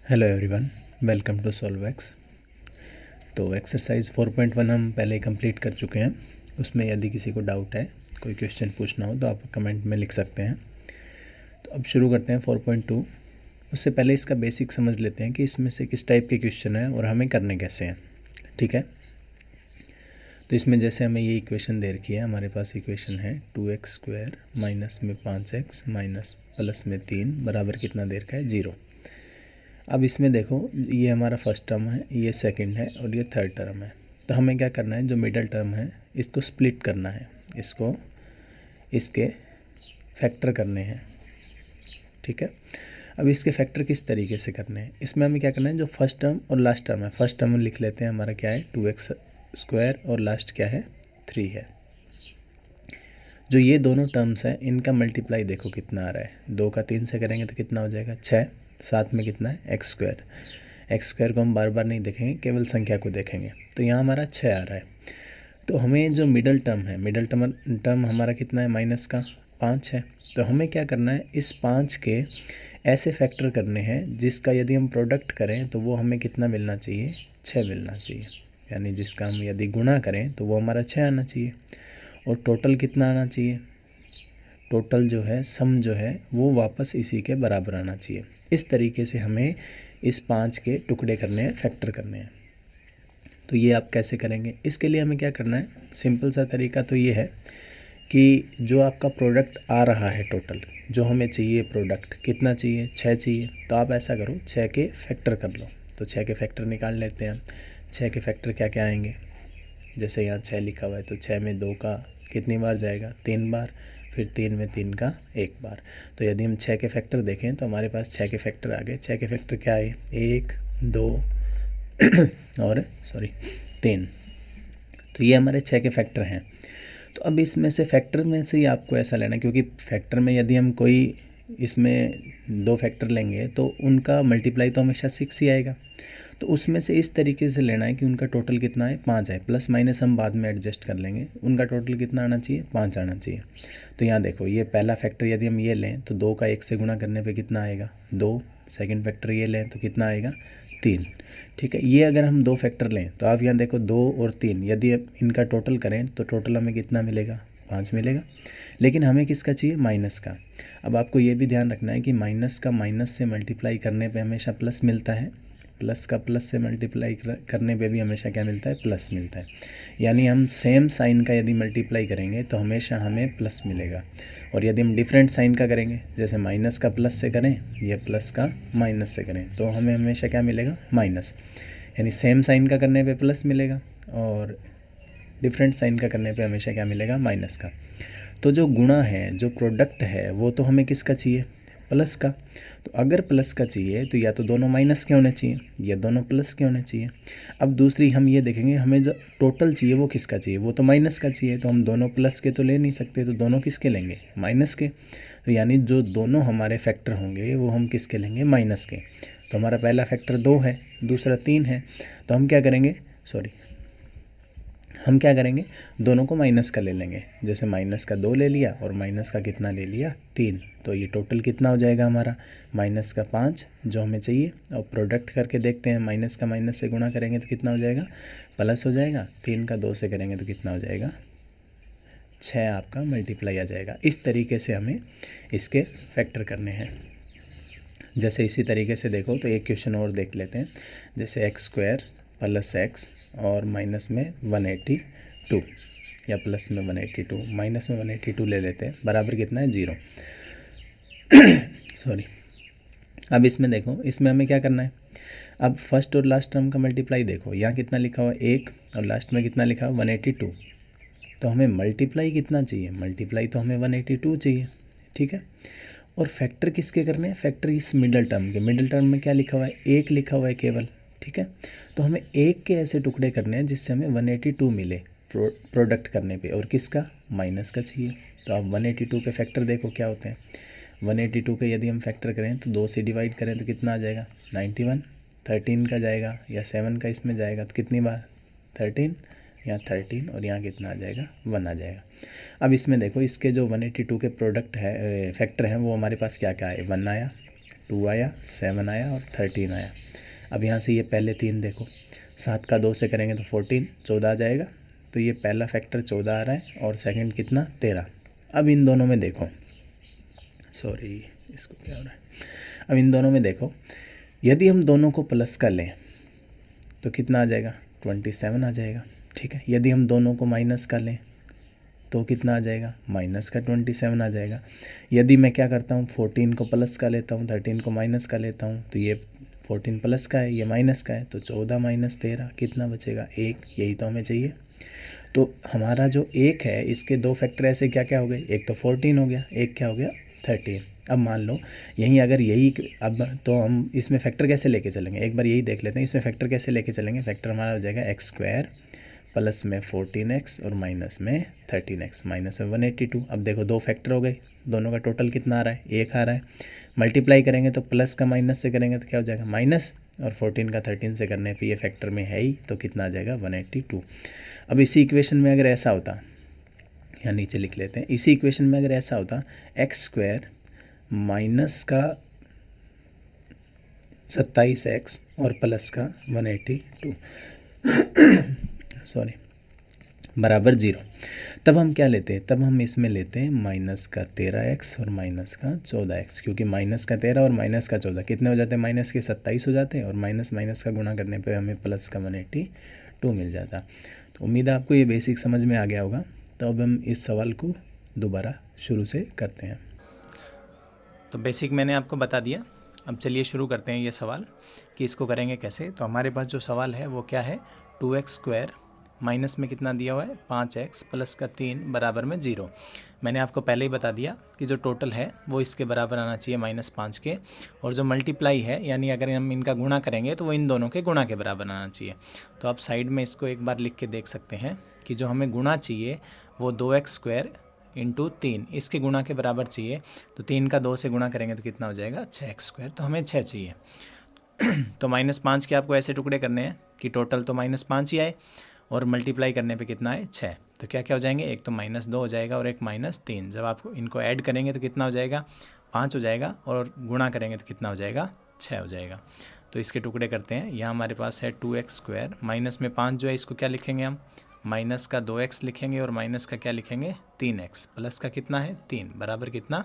Hello everyone, welcome to Solvax. तो exercise 4.1 हम पहले कंप्लीट कर चुके हैं। उसमें यदि किसी को डाउट है, कोई क्वेश्चन पूछना हो तो आप कमेंट में लिख सकते हैं। तो अब शुरू करते हैं 4.2। उससे पहले इसका बेसिक समझ लेते हैं कि इसमें से किस टाइप के क्वेश्चन हैं और हमें करने कैसे हैं। ठीक है, तो इसमें जैसे हमें ये इक्वेशन दे रखी है, हमारे पास इक्वेशन है 2x² माइनस में 5x माइनस प्लस में 3 बराबर कितना दे रखा है 0। अब इसमें देखो, ये हमारा फर्स्ट टर्म है, ये सेकंड है और ये थर्ड टर्म है। तो हमें क्या करना है, जो मिडल टर्म है इसको स्प्लिट करना है, इसको इसके फैक्टर करने हैं। ठीक है, अब इसके फैक्टर किस तरीके से करने हैं, इसमें हमें क्या करना है, जो फर्स्ट टर्म और लास्ट टर्म है, फर्स्ट टर्म लिख लेते हैं, हमारा क्या है 2x² और लास्ट क्या है 3 है। जो ये दोनों टर्म्स हैं इनका मल्टीप्लाई देखो कितना आ रहा है, 2 का 3 से करेंगे तो कितना हो जाएगा 6, साथ में कितना है x²। x² को हम बार बार नहीं देखेंगे, केवल संख्या को देखेंगे। तो यहाँ हमारा 6 आ रहा है। तो हमें जो मिडल टर्म है, मिडल टर्म हमारा कितना है माइनस का 5 है। तो हमें क्या करना है, इस 5 के ऐसे फैक्टर करने हैं जिसका यदि हम प्रोडक्ट करें तो वो हमें कितना मिलना चाहिए, 6 मिलना चाहिए। यानी जिसका हम यदि गुणा करें तो वो हमारा 6 आना चाहिए। और टोटल कितना आना चाहिए, टोटल जो है सम जो है वो वापस इसी के बराबर आना चाहिए। इस तरीके से हमें इस 5 के टुकड़े करने हैं, फैक्टर करने हैं। तो ये आप कैसे करेंगे, इसके लिए हमें क्या करना है, सिंपल सा तरीका तो ये है कि जो आपका प्रोडक्ट आ रहा है टोटल, जो हमें चाहिए प्रोडक्ट कितना चाहिए, 6 चाहिए। तो आप ऐसा करो, 6 के फैक्टर कर लो। तो 6 के फैक्टर निकाल लेते हैं। 6 के फैक्टर क्या क्या आएंगे, जैसे यहाँ 6 लिखा हुआ है तो 6 में 2 का कितनी बार जाएगा, 3 बार, फिर 3 में 3 का 1 बार। तो यदि हम 6 के फैक्टर देखें तो हमारे पास 6 के फैक्टर आ गए। 6 के फैक्टर क्या है, 1 2 और 3। तो ये हमारे 6 के फैक्टर हैं। तो अब इसमें से फैक्टर में से ही आपको ऐसा लेना है, क्योंकि फैक्टर में यदि हम कोई इसमें 2 फैक्टर लेंगे तो उनका मल्टीप्लाई तो हमेशा 6 ही आएगा। तो उसमें से इस तरीके से लेना है कि उनका टोटल कितना है 5 है, प्लस माइनस हम बाद में एडजस्ट कर लेंगे। उनका टोटल कितना आना चाहिए, 5 आना चाहिए। तो यहाँ देखो, ये पहला फैक्टर यदि हम ये लें तो 2 का 1 से गुणा करने पे कितना आएगा 2। सेकंड फैक्टर ये लें तो कितना आएगा 3। ठीक है, ये अगर हम 2 फैक्टर लें तो आप यहाँ देखो 2 और 3 यदि इनका टोटल करें तो टोटल हमें कितना मिलेगा, 5 मिलेगा। लेकिन हमें किसका चाहिए, माइनस का। अब आपको ये भी ध्यान रखना है कि माइनस का माइनस से मल्टीप्लाई करने पे हमेशा प्लस मिलता है, प्लस का प्लस से मल्टीप्लाई करने पे भी हमेशा क्या मिलता है, प्लस मिलता है। यानी हम सेम साइन का यदि मल्टीप्लाई करेंगे तो हमेशा हमें प्लस मिलेगा। और यदि हम डिफरेंट साइन का करेंगे, जैसे माइनस का प्लस से करें या प्लस का माइनस से करें, तो हमें हमेशा क्या मिलेगा, माइनस। यानी सेम साइन का करने पे प्लस मिलेगा और डिफरेंट साइन का करने पे हमेशा क्या मिलेगा, माइनस का। तो जो गुणा है, जो प्रोडक्ट है, वो तो हमें किसका चाहिए, प्लस का। तो अगर प्लस का चाहिए तो या तो दोनों माइनस के होने चाहिए या दोनों प्लस के होने चाहिए। अब दूसरी हम ये देखेंगे, हमें जो टोटल चाहिए वो किसका चाहिए, वो तो माइनस का चाहिए। तो हम दोनों प्लस के तो ले नहीं सकते, तो दोनों किसके लेंगे, माइनस के। तो यानी जो दोनों हमारे फैक्टर होंगे वो हम किसके लेंगे, माइनस के। तो हमारा पहला फैक्टर 2 है, दूसरा 3 है। तो हम क्या करेंगे, हम क्या करेंगे, दोनों को माइनस का ले लेंगे। जैसे माइनस का 2 ले लिया और माइनस का कितना ले लिया, 3। तो ये टोटल कितना हो जाएगा हमारा, माइनस का 5 जो हमें चाहिए। और प्रोडक्ट करके देखते हैं, माइनस का माइनस से गुणा करेंगे तो कितना हो जाएगा, प्लस हो जाएगा। 3 का 2 से करेंगे तो कितना हो जाएगा, 6 आपका मल्टीप्लाई आ जाएगा। इस तरीके से हमें इसके फैक्टर करने हैं। जैसे इसी तरीके से देखो तो एक क्वेश्चन और देख लेते हैं। जैसे x² प्लस x और माइनस में 182 या प्लस में 182, माइनस में 182 ले लेते हैं, बराबर कितना है 0। अब इसमें देखो, इसमें हमें क्या करना है, अब फर्स्ट और लास्ट टर्म का मल्टीप्लाई देखो, यहाँ कितना लिखा हुआ है 1 और लास्ट में कितना लिखा हुआ 182। तो हमें मल्टीप्लाई कितना चाहिए, मल्टीप्लाई तो हमें 182 चाहिए। ठीक है, और फैक्टर किसके करने हैं, फैक्टर इस मिडल टर्म के। मिडल टर्म में क्या लिखा हुआ है, 1 लिखा हुआ है केवल। ठीक है, तो हमें 1 के ऐसे टुकड़े करने हैं जिससे हमें 182 मिले प्रोडक्ट करने पे, और किसका, माइनस का चाहिए। तो आप 182 के फैक्टर देखो क्या होते हैं। 182 के यदि हम फैक्टर करें तो 2 से डिवाइड करें तो कितना आ जाएगा, 91। 13 का जाएगा या 7 का इसमें जाएगा तो कितनी बार, 13, यहाँ 13 और यहाँ कितना आ जाएगा, 1 आ जाएगा। अब इसमें देखो, इसके जो 182 के प्रोडक्ट है, फैक्टर हैं, वो हमारे पास क्या क्या है, 1 आया, 2 आया, 7 आया और 13 आया। अब यहाँ से ये पहले 3 देखो, 7 का 2 से करेंगे तो 14, 14 आ जाएगा। तो ये पहला फैक्टर 14 आ रहा है और सेकंड कितना 13। अब इन दोनों में देखो, सॉरी इसको क्या हो रहा है, अब इन दोनों में देखो, यदि हम दोनों को प्लस कर लें तो कितना आ जाएगा 27 आ जाएगा। ठीक है, यदि हम दोनों को माइनस कर लें तो कितना आ जाएगा माइनस का 27 आ जाएगा। यदि मैं क्या करता हूँ 14 को प्लस का लेता हूँ, 13 को माइनस का लेता हूँ, तो ये 14 प्लस का है, ये माइनस का है, तो 14 माइनस 13 कितना बचेगा 1। यही तो हमें चाहिए। तो हमारा जो 1 है इसके 2 फैक्टर ऐसे क्या क्या हो गए, एक तो 14 हो गया, एक क्या हो गया 13। अब मान लो यहीं अगर यही, अब तो हम इसमें फैक्टर कैसे लेके चलेंगे, एक बार यही देख लेते हैं इसमें फैक्टर कैसे लेके चलेंगे। फैक्टर हमारा हो जाएगा x² प्लस में 14x और माइनस में 13x, माइनस में 182। अब देखो 2 फैक्टर हो गए, दोनों का टोटल कितना आ रहा है 1 आ रहा है। मल्टीप्लाई करेंगे तो प्लस का माइनस से करेंगे तो क्या हो जाएगा माइनस, और 14 का 13 से करने पे ये फैक्टर में है ही, तो कितना आ जाएगा 182। अब इसी इक्वेशन में अगर ऐसा होता, यहाँ नीचे लिख लेते हैं, इसी इक्वेशन में अगर ऐसा होता x² माइनस का 27x और प्लस का 182 सॉरी बराबर 0, तब हम क्या लेते हैं, तब हम इसमें लेते हैं माइनस का 13x और माइनस का 14x, क्योंकि माइनस का 13 और माइनस का 14 कितने हो जाते हैं, माइनस के 27 हो जाते हैं, और माइनस माइनस का गुणा करने पे हमें प्लस का 182 मिल जाता। तो उम्मीद है आपको ये बेसिक समझ में आ गया होगा। तो अब हम इस सवाल को दोबारा शुरू से करते हैं। तो बेसिक मैंने आपको बता दिया, अब चलिए शुरू करते हैं ये सवाल कि इसको करेंगे कैसे। तो हमारे पास जो सवाल है वो क्या है, 2x² माइनस में कितना दिया हुआ है 5x प्लस का 3 बराबर में 0। मैंने आपको पहले ही बता दिया कि जो टोटल है वो इसके बराबर आना चाहिए -5 के, और जो मल्टीप्लाई है यानी अगर हम इनका गुणा करेंगे तो वो इन दोनों के गुणा के बराबर आना चाहिए। तो आप साइड में इसको एक बार लिख के देख सकते हैं कि जो हमें गुणा चाहिए वो 2x² इंटू 3 इसके गुणा के बराबर चाहिए। तो 3 का 2 से गुणा करेंगे तो कितना हो जाएगा 6x², तो हमें 6 चाहिए। तो -5 के आपको ऐसे टुकड़े करने हैं कि टोटल तो -5 ही आए, और मल्टीप्लाई करने पे कितना है 6। तो क्या क्या हो जाएंगे, एक तो -2 हो जाएगा और एक -3। जब आप इनको ऐड करेंगे तो कितना हो जाएगा 5 हो जाएगा, और गुणा करेंगे तो कितना हो जाएगा 6 हो जाएगा। तो इसके टुकड़े करते हैं। यहाँ हमारे पास है 2x² माइनस में 5 जो है इसको क्या लिखेंगे हम, माइनस का 2x लिखेंगे, और माइनस का क्या लिखेंगे 3x, प्लस का कितना है 3 बराबर कितना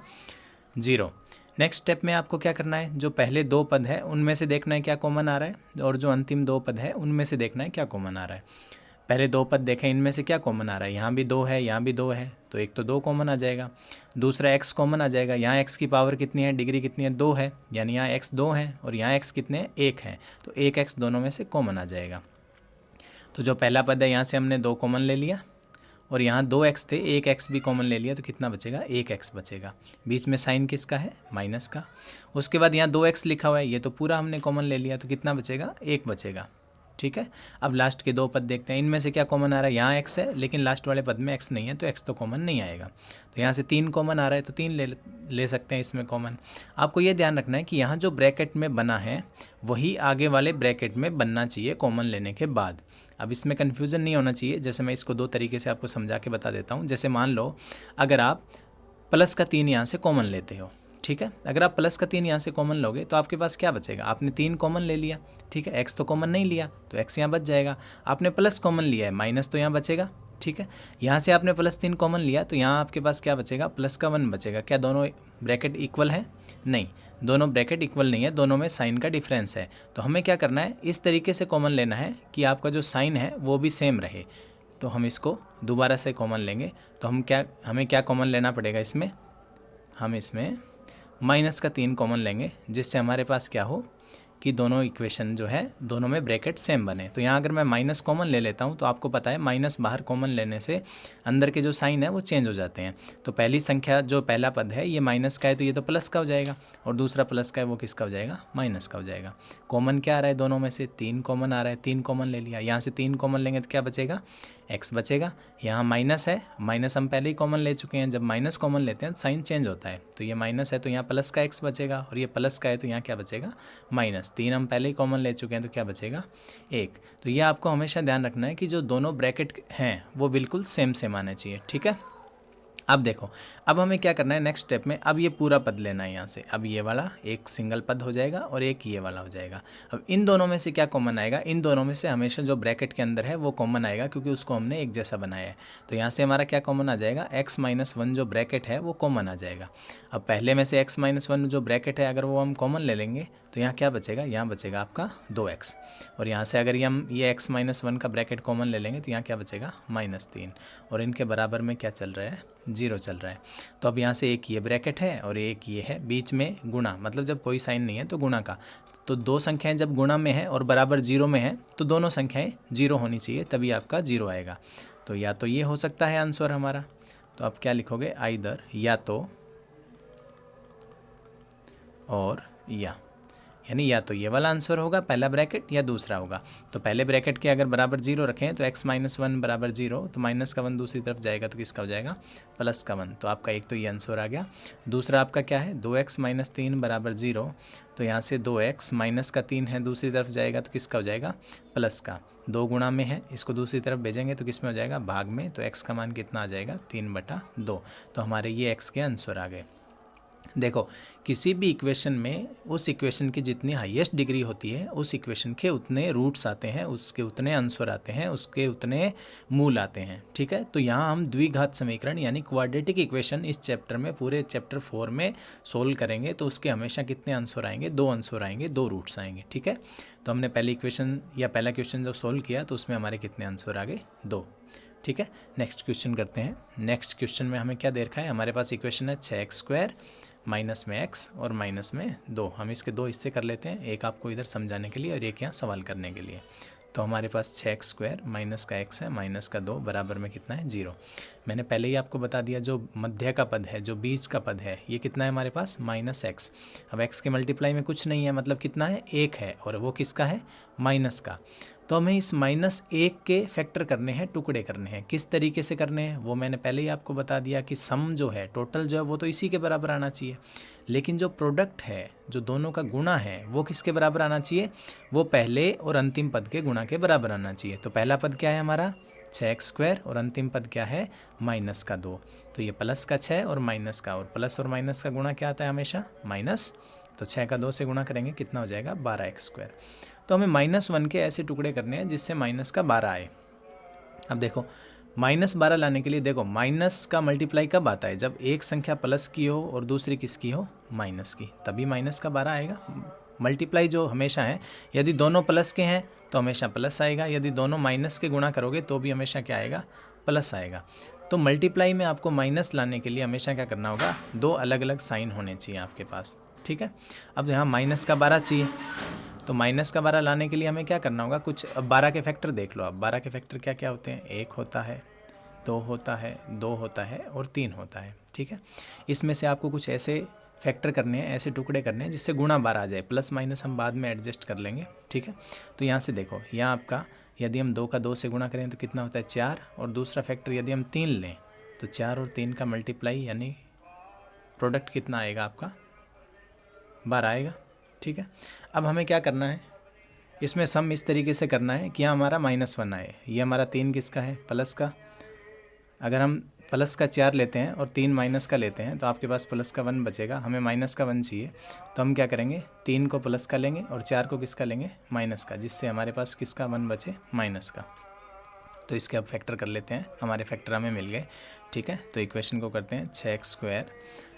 0। नेक्स्ट स्टेप में आपको क्या करना है, जो पहले 2 पद है उनमें से देखना है क्या कॉमन आ रहा है, और जो अंतिम 2 पद है उनमें से देखना है क्या कॉमन आ रहा है। पहले 2 पद देखें, इनमें से क्या कॉमन आ रहा है, यहाँ भी 2 है, यहाँ भी 2 है, तो एक तो 2 कॉमन आ जाएगा। दूसरा x कॉमन आ जाएगा, यहाँ x की पावर कितनी है, डिग्री कितनी है 2 है, यानी यहाँ x 2 है और यहाँ x कितने हैं 1 है, तो 1x दोनों में से कॉमन आ जाएगा। तो जो पहला पद है यहाँ से हमने 2 कॉमन ले लिया, और यहाँ 2x थे, 1x भी कॉमन ले लिया, तो कितना बचेगा 1x बचेगा। बीच में साइन किसका है माइनस का। उसके बाद यहाँ 2x लिखा हुआ है, ये तो पूरा हमने कॉमन ले लिया, तो कितना बचेगा 1 बचेगा। ठीक है, अब लास्ट के 2 पद देखते हैं, इनमें से क्या कॉमन आ रहा है, यहाँ x है लेकिन लास्ट वाले पद में x नहीं है, तो x तो कॉमन नहीं आएगा। तो यहाँ से 3 कॉमन आ रहा है, तो 3 ले सकते हैं इसमें कॉमन। आपको ये ध्यान रखना है कि यहाँ जो ब्रैकेट में बना है वही आगे वाले ब्रैकेट में बनना चाहिए कॉमन लेने के बाद। अब इसमें कन्फ्यूज़न नहीं होना चाहिए, जैसे मैं इसको 2 तरीके से आपको समझा के बता देता हूँ। जैसे मान लो अगर आप प्लस का 3 यहाँ से कॉमन लेते हो, ठीक है, अगर आप प्लस का 3 यहाँ से कॉमन लोगे तो आपके पास क्या बचेगा, आपने 3 कॉमन ले लिया, ठीक है, x तो कॉमन नहीं लिया तो x यहाँ बच जाएगा। आपने प्लस कॉमन लिया है, माइनस तो यहाँ बचेगा, ठीक है। यहाँ से आपने +3 कॉमन लिया तो यहाँ आपके पास क्या बचेगा, प्लस का 1 बचेगा। क्या दोनों ब्रैकेट इक्वल है, नहीं, दोनों ब्रैकेट इक्वल नहीं है, दोनों में साइन का डिफरेंस है। तो हमें क्या करना है, इस तरीके से कॉमन लेना है कि आपका जो साइन है वो भी सेम रहे। तो हम इसको दोबारा से कॉमन लेंगे, तो हमें क्या कॉमन लेना पड़ेगा इसमें, हम इसमें -3 कॉमन लेंगे, जिससे हमारे पास क्या हो कि दोनों इक्वेशन जो है दोनों में ब्रैकेट सेम बने। तो यहाँ अगर मैं माइनस कॉमन ले लेता हूँ तो आपको पता है माइनस बाहर कॉमन लेने से अंदर के जो साइन है वो चेंज हो जाते हैं। तो पहली संख्या जो पहला पद है ये माइनस का है तो ये तो प्लस का हो जाएगा, और दूसरा प्लस का है वो किसका हो जाएगा, माइनस का हो जाएगा। कॉमन क्या आ रहा है दोनों में से, 3 कॉमन आ रहा है, 3 कॉमन ले लिया, यहाँ से 3 कॉमन लेंगे तो क्या बचेगा, x बचेगा। यहाँ माइनस है, माइनस हम पहले ही कॉमन ले चुके हैं, जब माइनस कॉमन लेते हैं तो साइन चेंज होता है। तो ये माइनस है तो यहाँ प्लस का x बचेगा, और ये प्लस का है तो यहाँ क्या बचेगा माइनस। 3 हम पहले ही कॉमन ले चुके हैं तो क्या बचेगा 1। तो ये आपको हमेशा ध्यान रखना है कि जो दोनों ब्रैकेट हैं वो बिल्कुल सेम सेम आने चाहिए, ठीक है। अब देखो, अब हमें क्या करना है नेक्स्ट स्टेप में, अब ये पूरा पद लेना है यहाँ से। अब ये वाला एक सिंगल पद हो जाएगा और एक ये वाला हो जाएगा। अब इन दोनों में से क्या कॉमन आएगा, इन दोनों में से हमेशा जो ब्रैकेट के अंदर है वो कॉमन आएगा, क्योंकि उसको हमने एक जैसा बनाया है। तो यहाँ से हमारा क्या कॉमन आ जाएगा, x-1 जो ब्रैकेट है वो कॉमन आ जाएगा। अब पहले में से x-1 जो ब्रैकेट है अगर वो हम कॉमन ले लेंगे तो यहाँ क्या बचेगा, यहाँ बचेगा आपका 2x। और यहाँ से अगर हम ये x-1 का ब्रैकेट कॉमन ले लेंगे तो यहाँ क्या बचेगा, -3। और इनके बराबर में क्या चल रहा है, 0 चल रहा है। तो अब यहाँ से एक ये ब्रैकेट है और एक ये है, बीच में गुणा, मतलब जब कोई साइन नहीं है तो गुणा का। तो दो संख्याएं जब गुणा में है और बराबर 0 में है तो दोनों संख्याएं 0 होनी चाहिए, तभी आपका 0 आएगा। तो या तो ये हो सकता है आंसर हमारा। तो आप क्या लिखोगे, आइदर, या तो, और या, यानी या तो ये वाला आंसर होगा पहला ब्रैकेट या दूसरा होगा। तो पहले ब्रैकेट के अगर बराबर 0 रखें तो x-1 बराबर 0, तो माइनस का 1 दूसरी तरफ जाएगा तो किसका हो जाएगा, प्लस का 1। तो आपका एक तो ये आंसर आ गया। दूसरा आपका क्या है, 2x - 3 बराबर 0, तो यहाँ से 2x माइनस का 3 है दूसरी तरफ जाएगा तो किसका हो जाएगा, प्लस का। 2 गुणा में है, इसको दूसरी तरफ भेजेंगे तो किस में हो जाएगा, भाग में। तो x का मान कितना आ जाएगा, 3/2। तो हमारे ये x के आंसर आ गए। देखो, किसी भी इक्वेशन में उस इक्वेशन की जितनी हाईएस्ट डिग्री होती है उस इक्वेशन के उतने रूट्स आते हैं, उसके उतने आंसर आते हैं, उसके उतने मूल आते हैं। ठीक है, तो यहाँ हम द्विघात समीकरण यानी क्वाड्रेटिक इक्वेशन इस चैप्टर में, पूरे चैप्टर 4 में सोल्व करेंगे तो उसके हमेशा कितने आंसर आएंगे, 2 आंसर आएंगे, 2 रूट्स आएंगे। ठीक है, तो हमने पहली इक्वेशन या पहला क्वेश्चन जब सोल्व किया तो उसमें हमारे कितने आंसर आ गए, 2। ठीक है, नेक्स्ट क्वेश्चन करते हैं। नेक्स्ट क्वेश्चन में हमें क्या दे रखा है, हमारे पास इक्वेशन है 6x² माइनस में x और माइनस में 2। हम इसके 2 हिस्से कर लेते हैं, एक आपको इधर समझाने के लिए और एक यहाँ सवाल करने के लिए। तो हमारे पास 6x² माइनस का x है, माइनस का 2 बराबर में कितना है, 0। मैंने पहले ही आपको बता दिया जो मध्य का पद है, जो बीच का पद है, ये कितना है हमारे पास, -x। अब x के मल्टीप्लाई में कुछ नहीं है, मतलब कितना है, 1 है, और वो किसका है, माइनस का। तो हमें इस -1 के फैक्टर करने हैं, टुकड़े करने हैं। किस तरीके से करने हैं वो मैंने पहले ही आपको बता दिया कि सम जो है, टोटल जो है वो तो इसी के बराबर आना चाहिए, लेकिन जो प्रोडक्ट है, जो दोनों का गुणा है, वो किसके बराबर आना चाहिए, वो पहले और अंतिम पद के गुणा के बराबर आना चाहिए। तो पहला पद क्या है हमारा, 6x² और अंतिम पद क्या है, -2। तो ये प्लस का 6 और माइनस का, और प्लस और माइनस का गुणा क्या आता है हमेशा, माइनस। तो 6 का 2 से गुणा करेंगे, कितना हो जाएगा, 12x²। तो हमें -1 के ऐसे टुकड़े करने हैं जिससे माइनस का 12 आए। अब देखो, -12 लाने के लिए देखो, माइनस का मल्टीप्लाई कब आता है, जब एक संख्या प्लस की हो और दूसरी किसकी हो, माइनस की, तभी माइनस का 12 आएगा। मल्टीप्लाई जो हमेशा है, यदि दोनों प्लस के हैं तो हमेशा प्लस आएगा, यदि दोनों माइनस के गुणा करोगे तो भी हमेशा क्या आएगा, प्लस आएगा। तो मल्टीप्लाई में आपको माइनस लाने के लिए हमेशा क्या करना होगा, 2 अलग अलग साइन होने चाहिए आपके पास। ठीक है, अब यहाँ माइनस का 12 चाहिए, तो माइनस का 12 लाने के लिए हमें क्या करना होगा, कुछ। अब 12 के फैक्टर देख लो, अब 12 के फैक्टर क्या क्या होते हैं, 1 होता है, 2 होता है, 2 होता है और 3 होता है। ठीक है, इसमें से आपको कुछ ऐसे फैक्टर करने हैं, ऐसे टुकड़े करने हैं जिससे गुणा 12 आ जाए, प्लस माइनस हम बाद में एडजस्ट कर लेंगे। ठीक है, तो यहाँ से देखो, यहाँ आपका यदि हम 2 का 2 से गुणा करें तो कितना होता है, 4, और दूसरा फैक्टर यदि हम 3 लें तो 4 और 3 का मल्टीप्लाई यानी प्रोडक्ट कितना आएगा आपका, 12 आएगा। ठीक है, अब हमें क्या करना है, इसमें सम इस तरीके से करना है कि यहाँ हमारा -1 आए। ये हमारा 3 किसका है, प्लस का। अगर हम प्लस का 4 लेते हैं और 3 माइनस का लेते हैं तो आपके पास प्लस का 1 बचेगा, हमें माइनस का 1 चाहिए। तो हम क्या करेंगे, 3 को प्लस का लेंगे और 4 को किसका लेंगे, माइनस का, जिससे हमारे पास किसका 1 बचे, माइनस का। तो इसके अब फैक्टर कर लेते हैं, हमारे फैक्टर हमें मिल गए। ठीक है, तो इक्वेशन को करते हैं 6x²।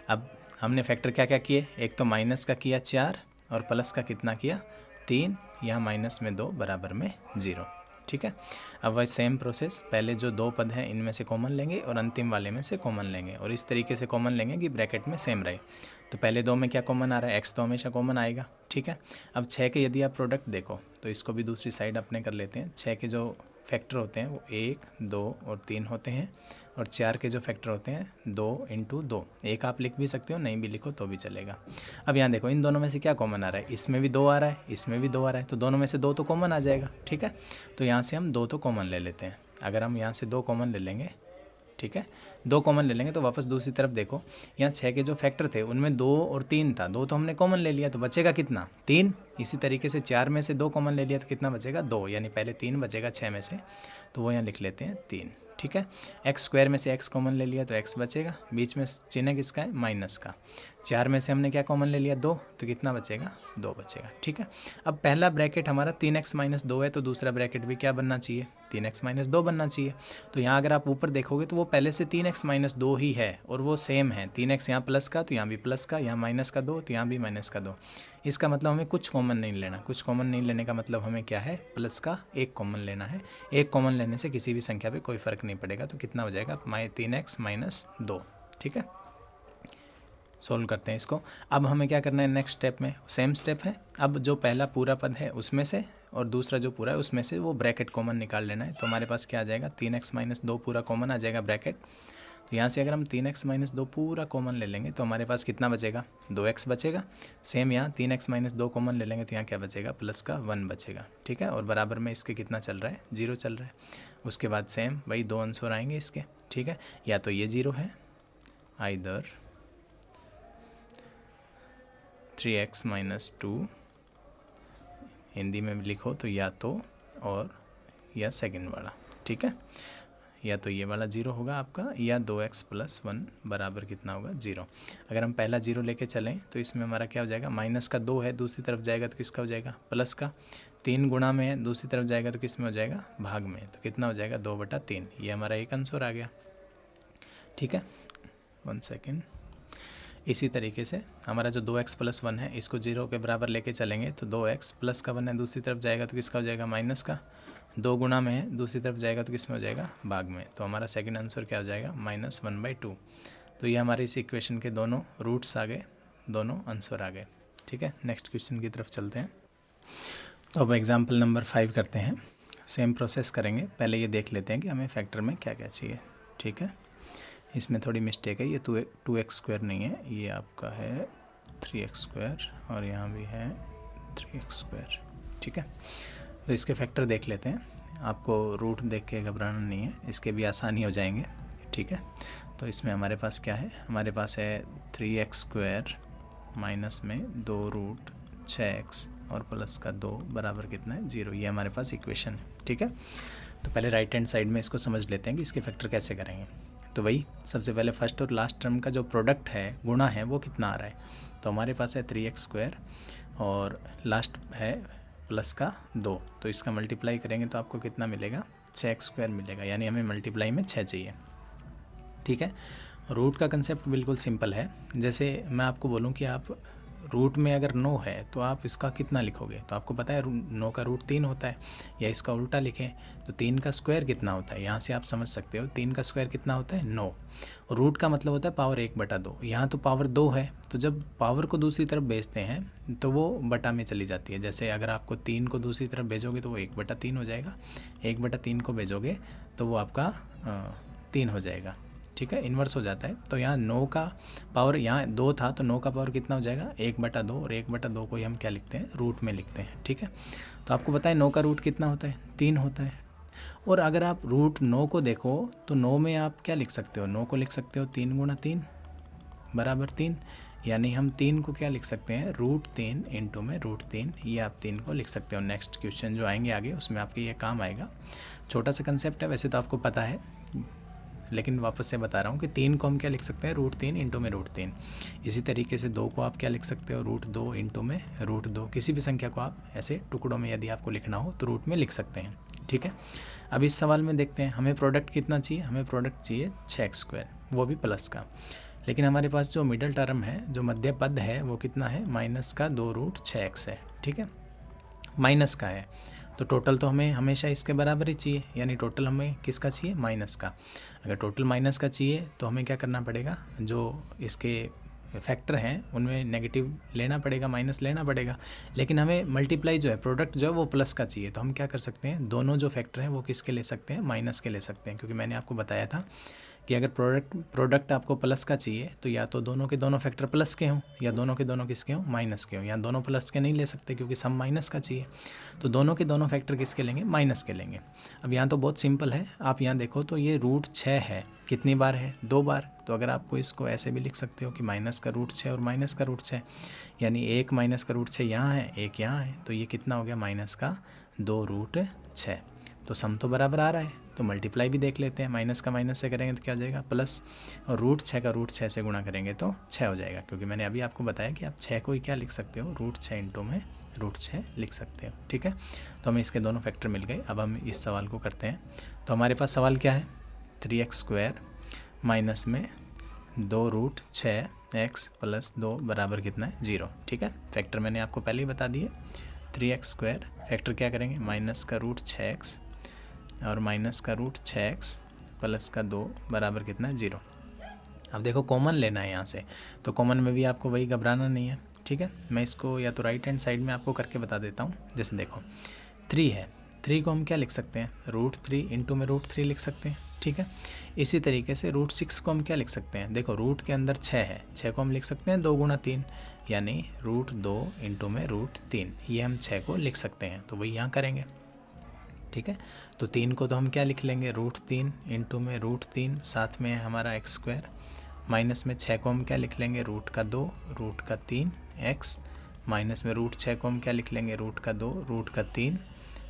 अब हमने फैक्टर क्या क्या किए, एक तो माइनस का किया 4 और प्लस का कितना किया, 3, यहाँ माइनस में 2 बराबर में 0। ठीक है, अब वही सेम प्रोसेस, पहले जो 2 पद हैं इनमें से कॉमन लेंगे और अंतिम वाले में से कॉमन लेंगे, और इस तरीके से कॉमन लेंगे कि ब्रैकेट में सेम रहे। तो पहले 2 में क्या कॉमन आ रहा है, x तो हमेशा कॉमन आएगा। ठीक है, अब 6 के यदि आप प्रोडक्ट देखो तो इसको भी दूसरी साइड अपने कर लेते हैं। 6 के जो फैक्टर होते हैं वो 1, 2 और 3 होते हैं, और 4 के जो फैक्टर होते हैं 2 × 2। एक आप लिख भी सकते हो, नहीं भी लिखो तो भी चलेगा। अब यहाँ देखो, इन दोनों में से क्या कॉमन आ रहा है, इसमें भी 2 आ रहा है, इसमें भी 2 आ रहा है, तो दोनों में से 2 तो कॉमन आ जाएगा। ठीक है, तो यहाँ से हम 2 तो कॉमन ले लेते हैं। अगर हम यहाँ से 2 कॉमन ले लेंगे, ठीक है, 2 कॉमन ले लेंगे तो वापस दूसरी तरफ देखो, यहाँ 6 के जो फैक्टर थे उनमें 2 और 3 था, 2 तो हमने कॉमन ले लिया तो बचेगा कितना, 3। इसी तरीके से 4 में से 2 कॉमन ले लिया तो कितना बचेगा, 2, यानी पहले 3 बचेगा 6 में से, तो वो यहाँ लिख लेते हैं 3। ठीक है। एक्स स्क्वायर में से एक्स कॉमन ले लिया तो एक्स बचेगा, बीच में चिन्ह किसका है, माइनस का। 4 में से हमने क्या कॉमन ले लिया, 2, तो कितना बचेगा, 2 बचेगा, ठीक है। अब पहला ब्रैकेट हमारा 3x - 2 है, तो दूसरा ब्रैकेट भी क्या बनना चाहिए, 3x - 2 बनना चाहिए। तो यहाँ अगर आप ऊपर देखोगे तो वो पहले से 3x - 2 ही है और वो सेम है, 3x यहाँ प्लस का तो यहाँ भी प्लस का, यहाँ माइनस का 2 तो यहाँ भी माइनस का 2। इसका मतलब हमें कुछ कॉमन नहीं लेना, कुछ कॉमन नहीं लेने का मतलब हमें क्या है, प्लस का एक कॉमन लेना है। एक कॉमन लेने से किसी भी संख्या पे कोई फ़र्क नहीं पड़ेगा, तो कितना हो जाएगा, 3x - 2, ठीक है। सोल्व करते हैं इसको। अब हमें क्या करना है नेक्स्ट स्टेप में, सेम स्टेप है। अब जो पहला पूरा पद है उसमें से और दूसरा जो पूरा है उसमें से वो ब्रैकेट कॉमन निकाल लेना है। तो हमारे पास क्या आ जाएगा, 3x - 2 पूरा कॉमन आ जाएगा ब्रैकेट। तो यहाँ से अगर हम 3x - 2 पूरा कॉमन ले लेंगे तो हमारे पास कितना बचेगा, 2x बचेगा। सेम यहाँ 3x - 2 कॉमन ले लेंगे तो यहाँ क्या बचेगा, प्लस का 1 बचेगा, ठीक है। और बराबर में इसके कितना चल रहा है, 0 चल रहा है। उसके बाद सेम वही 2 आंसर आएंगे इसके, ठीक है। या तो ये 0 है, आइदर 3x - 2 हिंदी में लिखो तो या तो, और या सेकंड वाला, ठीक है। या तो ये वाला 0 होगा आपका, या 2x + 1 बराबर कितना होगा, 0। अगर हम पहला 0 लेके चलें तो इसमें हमारा क्या हो जाएगा, माइनस का 2 है, दूसरी तरफ जाएगा तो किसका हो जाएगा, प्लस का। 3 गुणा में है, दूसरी तरफ जाएगा तो किस में हो जाएगा, भाग में। तो कितना हो जाएगा, 2/3। ये हमारा एक आंसर आ गया, ठीक है। 1 सेकेंड। इसी तरीके से हमारा जो 2x + 1 है इसको 0 के बराबर लेके चलेंगे तो 2x प्लस का 1 है, दूसरी तरफ जाएगा तो किसका हो जाएगा, माइनस का। 2 गुणा में है, दूसरी तरफ जाएगा तो किस में हो जाएगा, भाग में। तो हमारा सेकंड आंसर क्या हो जाएगा, -1/2। तो ये हमारे इस इक्वेशन के दोनों रूट्स आ गए, दोनों आंसर आ गए, ठीक है। नेक्स्ट क्वेश्चन की तरफ चलते हैं। तो अब एग्जाम्पल नंबर 5 करते हैं। सेम प्रोसेस करेंगे, पहले ये देख लेते हैं कि हमें फैक्टर में क्या क्या चाहिए, ठीक है। इसमें थोड़ी मिस्टेक है, ये 2x² नहीं है, ये आपका है 3x², और यहाँ भी है 3x², ठीक है। तो इसके फैक्टर देख लेते हैं। आपको रूट देख के घबराना नहीं है, इसके भी आसानी हो जाएंगे, ठीक है। तो इसमें हमारे पास क्या है, हमारे पास है 3x² माइनस में 2√6x और प्लस का 2 बराबर कितना है, 0। ये हमारे पास इक्वेशन है, ठीक है। तो पहले राइट हैंड साइड में इसको समझ लेते हैं कि इसके फैक्टर कैसे करेंगे। तो वही सबसे पहले फर्स्ट और लास्ट टर्म का जो प्रोडक्ट है, गुणा है, वो कितना आ रहा है। तो हमारे पास है 3x² और लास्ट है प्लस का 2, तो इसका मल्टीप्लाई करेंगे तो आपको कितना मिलेगा, 6x² मिलेगा। यानी हमें मल्टीप्लाई में 6 चाहिए, ठीक है। रूट का कंसेप्ट बिल्कुल सिंपल है। जैसे मैं आपको बोलूं कि आप रूट में अगर 9 है तो आप इसका कितना लिखोगे, तो आपको पता है 9 का रूट 3 होता है, या इसका उल्टा लिखें तो 3 का स्क्वायर कितना होता है। यहाँ से आप समझ सकते हो 3 का स्क्वायर कितना होता है, 9। रूट का मतलब होता है पावर 1/2। यहाँ तो पावर 2 है, तो जब पावर को दूसरी तरफ भेजते हैं तो वो बटा में चली जाती है। जैसे अगर आपको 3 को दूसरी तरफ भेजोगे तो वो 1/3 हो जाएगा, 1/3 को भेजोगे तो वो आपका 3 हो जाएगा, ठीक है, इन्वर्स हो जाता है। तो यहाँ 9 का पावर, यहाँ 2 था तो 9 का पावर कितना हो जाएगा, 1/2, और 1/2 को ही हम क्या लिखते हैं, रूट में लिखते हैं, ठीक है। तो आपको पता है 9 का रूट कितना होता है, 3 होता है। और अगर आप रूट 9 को देखो तो 9 में आप क्या लिख सकते हो, 9 को लिख सकते हो 3 × 3 बराबर 3। यानी हम 3 को क्या लिख सकते हैं, √3 इंटू में √3, ये आप 3 को लिख सकते हो। नेक्स्ट क्वेश्चन जो आएंगे आगे उसमें आपके ये काम आएगा। छोटा सा कंसेप्ट है, वैसे तो आपको पता है, लेकिन वापस से बता रहा हूँ कि 3 को हम क्या लिख सकते हैं, √3 इंटू में √3। इसी तरीके से 2 को आप क्या लिख सकते हो, √2 इंटू में √2। किसी भी संख्या को आप ऐसे टुकड़ों में यदि आपको लिखना हो तो रूट में लिख सकते हैं, ठीक है। अब इस सवाल में देखते हैं हमें प्रोडक्ट कितना चाहिए, हमें प्रोडक्ट चाहिए 6x², वो भी प्लस का। लेकिन हमारे पास जो मिडल टर्म है, जो मध्य पद है, वो कितना है, माइनस का 2√6x है, ठीक है, माइनस का है। तो टोटल तो हमें हमेशा इसके बराबर ही चाहिए, यानी टोटल हमें किसका चाहिए, माइनस का। अगर टोटल माइनस का चाहिए तो हमें क्या करना पड़ेगा, जो इसके फैक्टर हैं उनमें नेगेटिव लेना पड़ेगा, माइनस लेना पड़ेगा। लेकिन हमें मल्टीप्लाई जो है, प्रोडक्ट जो है वो प्लस का चाहिए। तो हम क्या कर सकते हैं, दोनों जो फैक्टर हैं वो किसके ले सकते हैं, माइनस के ले सकते हैं। क्योंकि मैंने आपको बताया था कि अगर प्रोडक्ट आपको प्लस का चाहिए तो या तो दोनों के दोनों फैक्टर प्लस के हों, या दोनों के दोनों किसके हों, माइनस के हों। यहाँ दोनों प्लस के नहीं ले सकते क्योंकि सम माइनस का चाहिए, तो दोनों के दोनों फैक्टर किसके लेंगे, माइनस के लेंगे। अब यहाँ तो बहुत सिंपल है, आप यहाँ देखो तो ये √6 है, कितनी बार है, 2 बार। तो अगर आपको इसको ऐसे भी लिख सकते हो कि माइनस का √6 और माइनस का √6, यानी एक माइनस का √6 यहाँ है, एक यहाँ है, तो ये कितना हो गया, माइनस का 2√6। तो सम तो बराबर आ रहा है, तो मल्टीप्लाई भी देख लेते हैं, माइनस का माइनस से करेंगे तो क्या हो जाएगा प्लस, और रूट 6 का रूट 6 से गुणा करेंगे तो 6 हो जाएगा, क्योंकि मैंने अभी आपको बताया कि आप 6 को ही क्या लिख सकते हो, रूट 6 इंटू में रूट 6 लिख सकते हो। ठीक है, तो हमें इसके दोनों फैक्टर मिल गए। अब हम इस सवाल को करते हैं। तो हमारे पास सवाल क्या है, 3x² माइनस में 2 रूट 6x प्लस 2 बराबर कितना है 0। ठीक है, फैक्टर मैंने आपको पहले ही बता दिए, 3x² फैक्टर क्या करेंगे, माइनस का रूट 6x और माइनस का रूट 6x प्लस का 2 बराबर कितना है 0। अब देखो कॉमन लेना है यहाँ से, तो कॉमन में भी आपको वही घबराना नहीं है। ठीक है, मैं इसको या तो राइट हैंड साइड में आपको करके बता देता हूँ। जैसे देखो 3 है, 3 को हम क्या लिख सकते हैं, रूट 3 इंटू में रूट 3 लिख सकते हैं। ठीक है, इसी तरीके से रूट 6 को हम क्या लिख सकते हैं, देखो रूट के अंदर 6 है, 6 को हम लिख सकते हैं 2 गुणा 3, यानी रूट 2 इंटू में रूट 3, ये हम 6 को लिख सकते हैं, तो वही यहाँ करेंगे। ठीक है, तो 3 को तो हम क्या लिख लेंगे, रूट 3 इंटू में रूट 3, साथ में हमारा x², माइनस में 6 को हम क्या लिख लेंगे, रूट का 2 रूट का 3 x, माइनस में रूट 6 को हम क्या लिख लेंगे, रूट का 2 रूट का 3,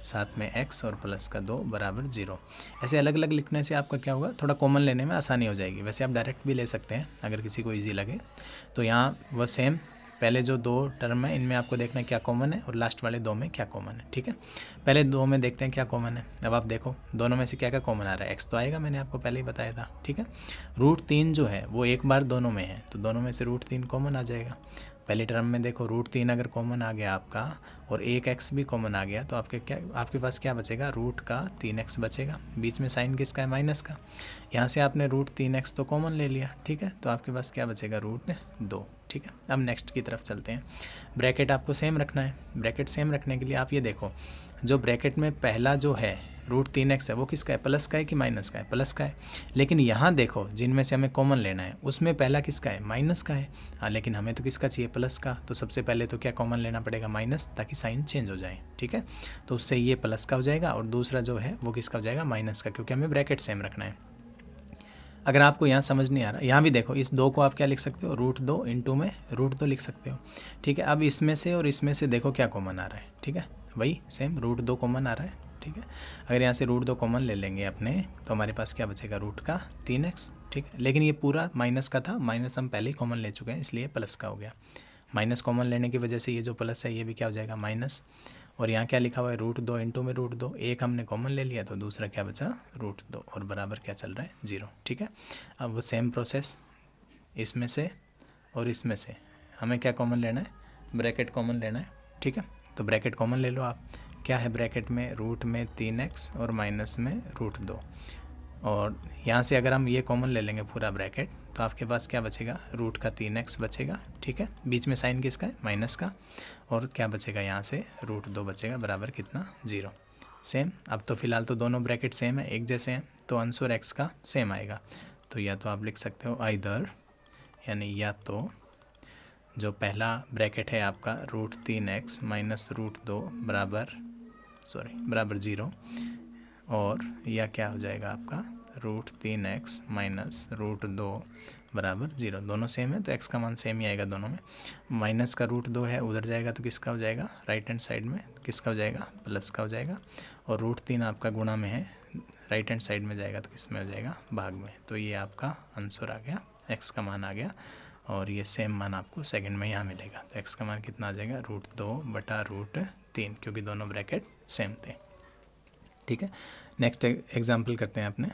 साथ में x और प्लस का 2 बराबर 0। ऐसे अलग अलग लिखने से आपका क्या होगा, थोड़ा कॉमन लेने में आसानी हो जाएगी। वैसे आप डायरेक्ट भी ले सकते हैं अगर किसी को इजी लगे। तो यहाँ वह सेम पहले जो 2 टर्म है इनमें आपको देखना है क्या कॉमन है और लास्ट वाले 2 में क्या कॉमन है। ठीक है, पहले 2 में देखते हैं क्या कॉमन है। अब आप देखो दोनों में से क्या क्या कॉमन आ रहा है, x तो आएगा, मैंने आपको पहले ही बताया था। ठीक है, रूट 3 जो है वो एक बार दोनों में है, तो दोनों में से रूट 3 कॉमन आ जाएगा। पहली टर्म में देखो रूट 3 अगर कॉमन आ गया आपका और एक x भी कॉमन आ गया, तो आपके पास क्या बचेगा, रूट का 3x बचेगा। बीच में साइन किसका है, माइनस का। यहाँ से आपने रूट 3x तो कॉमन ले लिया। ठीक है, तो आपके पास क्या बचेगा, रूट 2। ठीक है, अब नेक्स्ट की तरफ चलते हैं। ब्रैकेट आपको सेम रखना है। ब्रैकेट सेम रखने के लिए आप ये देखो, जो ब्रैकेट में पहला जो है रूट 3x है वो किसका है, प्लस का है कि माइनस का है, प्लस का है। लेकिन यहाँ देखो जिनमें से हमें कॉमन लेना है उसमें पहला किसका है, माइनस का है। हाँ, लेकिन हमें तो किसका चाहिए, प्लस का। तो सबसे पहले तो क्या कॉमन लेना पड़ेगा, माइनस, ताकि साइन चेंज हो जाए। ठीक है, तो उससे ये प्लस का हो जाएगा और दूसरा जो है वो किसका हो जाएगा, माइनस का, क्योंकि हमें ब्रैकेट सेम रखना है। अगर आपको यहाँ समझ नहीं आ रहा, यहाँ भी देखो इस 2 को आप क्या लिख सकते हो, रूट 2 इंटू में रूट 2 लिख सकते हो। ठीक है, अब इसमें से और इसमें से देखो क्या कॉमन आ रहा है। ठीक है, वही सेम रूट 2 कॉमन आ रहा है। ठीक है, अगर यहाँ से रूट 2 कॉमन ले लेंगे अपने, तो हमारे पास क्या बचेगा, रूट का 3x। ठीक है, लेकिन ये पूरा माइनस का था, माइनस हम पहले ही कॉमन ले चुके हैं, इसलिए प्लस का हो गया। माइनस कॉमन लेने की वजह से ये जो प्लस है ये भी क्या हो जाएगा, माइनस। और यहाँ क्या लिखा हुआ है, रूट 2 इंटू में रूट 2, एक हमने कॉमन ले लिया तो दूसरा क्या बचा, रूट 2, और बराबर क्या चल रहा है, 0। ठीक है, अब वो सेम प्रोसेस इसमें से और इसमें से हमें क्या कॉमन लेना है, ब्रैकेट कॉमन लेना है। ठीक है, तो ब्रैकेट कॉमन ले लो आप। क्या है ब्रैकेट में, रूट में 3x और माइनस में रूट 2, और यहाँ से अगर हम ये कॉमन ले लेंगे पूरा ब्रैकेट, तो आपके पास क्या बचेगा, रूट का 3x बचेगा। ठीक है, बीच में साइन किसका है, माइनस का, और क्या बचेगा यहाँ से, रूट 2 बचेगा, बराबर कितना, 0। सेम, अब तो फिलहाल तो दोनों ब्रैकेट सेम है, एक जैसे हैं, तो अंश और x का सेम आएगा। तो या तो आप लिख सकते हो आइदर, यानी या तो जो पहला ब्रैकेट है आपका रूट 3x माइनस रूट 2 बराबर 0, और या क्या हो जाएगा आपका, रूट 3x माइनस रूट 2 बराबर 0। दोनों सेम है तो x का मान सेम ही आएगा दोनों में। माइनस का रूट 2 है, उधर जाएगा तो किसका हो जाएगा, राइट हैंड साइड में किसका हो जाएगा, प्लस का हो जाएगा। और रूट 3 आपका गुणा में है, राइट हैंड साइड में जाएगा तो किस में हो जाएगा, भाग में। तो ये आपका आंसर आ गया, x का मान आ गया, और ये सेम मान आपको सेकंड में यहाँ मिलेगा। तो x का मान कितना आ जाएगा, रूट 2 बटा रूट 3, क्योंकि दोनों ब्रैकेट सेम थे। ठीक है, नेक्स्ट एग्जाम्पल करते हैं अपने।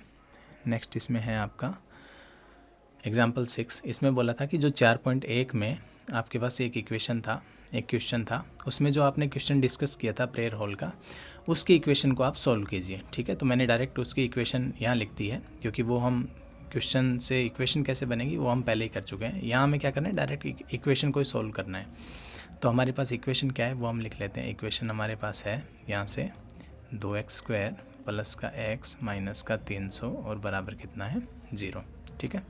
नेक्स्ट इसमें है आपका एग्जाम्पल 6। इसमें बोला था कि जो 4.1 में आपके पास एक इक्वेशन था, एक क्वेश्चन था, उसमें जो आपने क्वेश्चन डिस्कस किया था प्रेयर हॉल का, उसकी इक्वेशन को आप सॉल्व कीजिए। ठीक है, तो मैंने डायरेक्ट उसकी इक्वेशन यहाँ लिख दी है, क्योंकि वो हम क्वेश्चन से इक्वेशन कैसे बनेगी वो हम पहले ही कर चुके हैं। यहाँ हमें क्या करना है, डायरेक्ट इक्वेशन को ही सॉल्व करना है। तो हमारे पास इक्वेशन क्या है वो हम लिख लेते हैं। इक्वेशन हमारे पास है यहाँ से 2x² प्लस का x माइनस का 300 और बराबर कितना है, 0। ठीक है,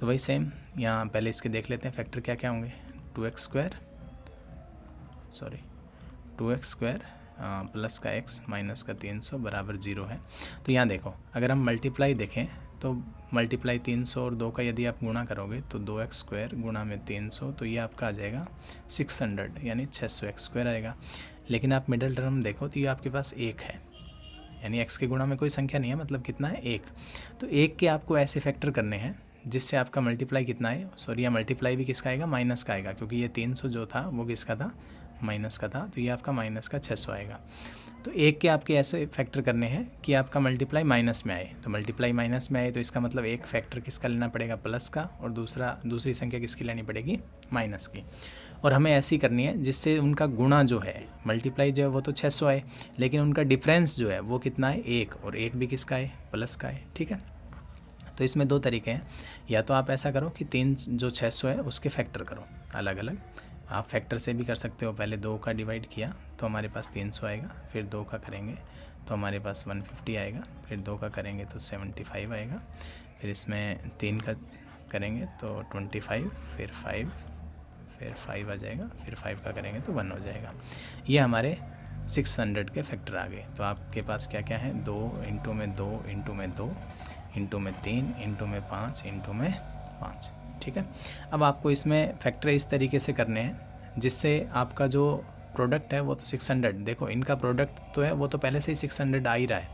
तो वही सेम यहाँ पहले इसके देख लेते हैं फैक्टर क्या क्या होंगे। 2x² प्लस का x माइनस का 300 बराबर 0 है। तो यहाँ देखो अगर हम मल्टीप्लाई देखें तो मल्टीप्लाई 300 और 2 का यदि आप गुणा करोगे तो 2x² गुणा में 300, तो ये आपका आ जाएगा 600, यानी 600x² आएगा। लेकिन आप मिडिल टर्म देखो तो ये आपके पास 1 है, यानी x के गुणा में कोई संख्या नहीं है, मतलब कितना है 1। तो 1 के आपको ऐसे फैक्टर करने हैं जिससे आपका मल्टीप्लाई कितना है, सॉरी यह मल्टीप्लाई भी किसका आएगा, माइनस का आएगा, क्योंकि ये 300 जो था वो किसका था, माइनस का था, तो ये आपका माइनस का 600 आएगा। तो 1 के आपके ऐसे फैक्टर करने हैं कि आपका मल्टीप्लाई माइनस में आए, तो मल्टीप्लाई माइनस में आए तो इसका मतलब एक फैक्टर किसका लेना पड़ेगा, प्लस का, और दूसरी संख्या किसकी लेनी पड़ेगी, माइनस की। और हमें ऐसी करनी है जिससे उनका गुणा जो है, मल्टीप्लाई जो है वो तो 600 आए, लेकिन उनका डिफरेंस जो है वो कितना है, 1, और 1 भी किसका है, प्लस का है। ठीक है, तो इसमें 2 तरीके हैं, या तो आप ऐसा करो कि 3 जो 600 है उसके फैक्टर करो अलग अलग, आप फैक्टर से भी कर सकते हो। पहले 2 का डिवाइड किया तो हमारे पास 300 आएगा, फिर 2 का करेंगे तो हमारे पास 150 आएगा, फिर 2 का करेंगे तो 75 आएगा, फिर इसमें 3 का करेंगे तो 25, फिर 5 आ जाएगा, फिर 5 का करेंगे तो 1 हो जाएगा। ये हमारे 600 के फैक्टर आ गए। तो आपके पास क्या क्या है, 2 इंटू में 2 इंटू में 2 इंटू में 3 इंटू में 5 इंटू में 5। ठीक है, अब आपको इसमें फैक्टर इस तरीके से करने हैं जिससे आपका जो प्रोडक्ट है वो तो 600, देखो इनका प्रोडक्ट तो है वो तो पहले से ही 600 आ ही रहा है,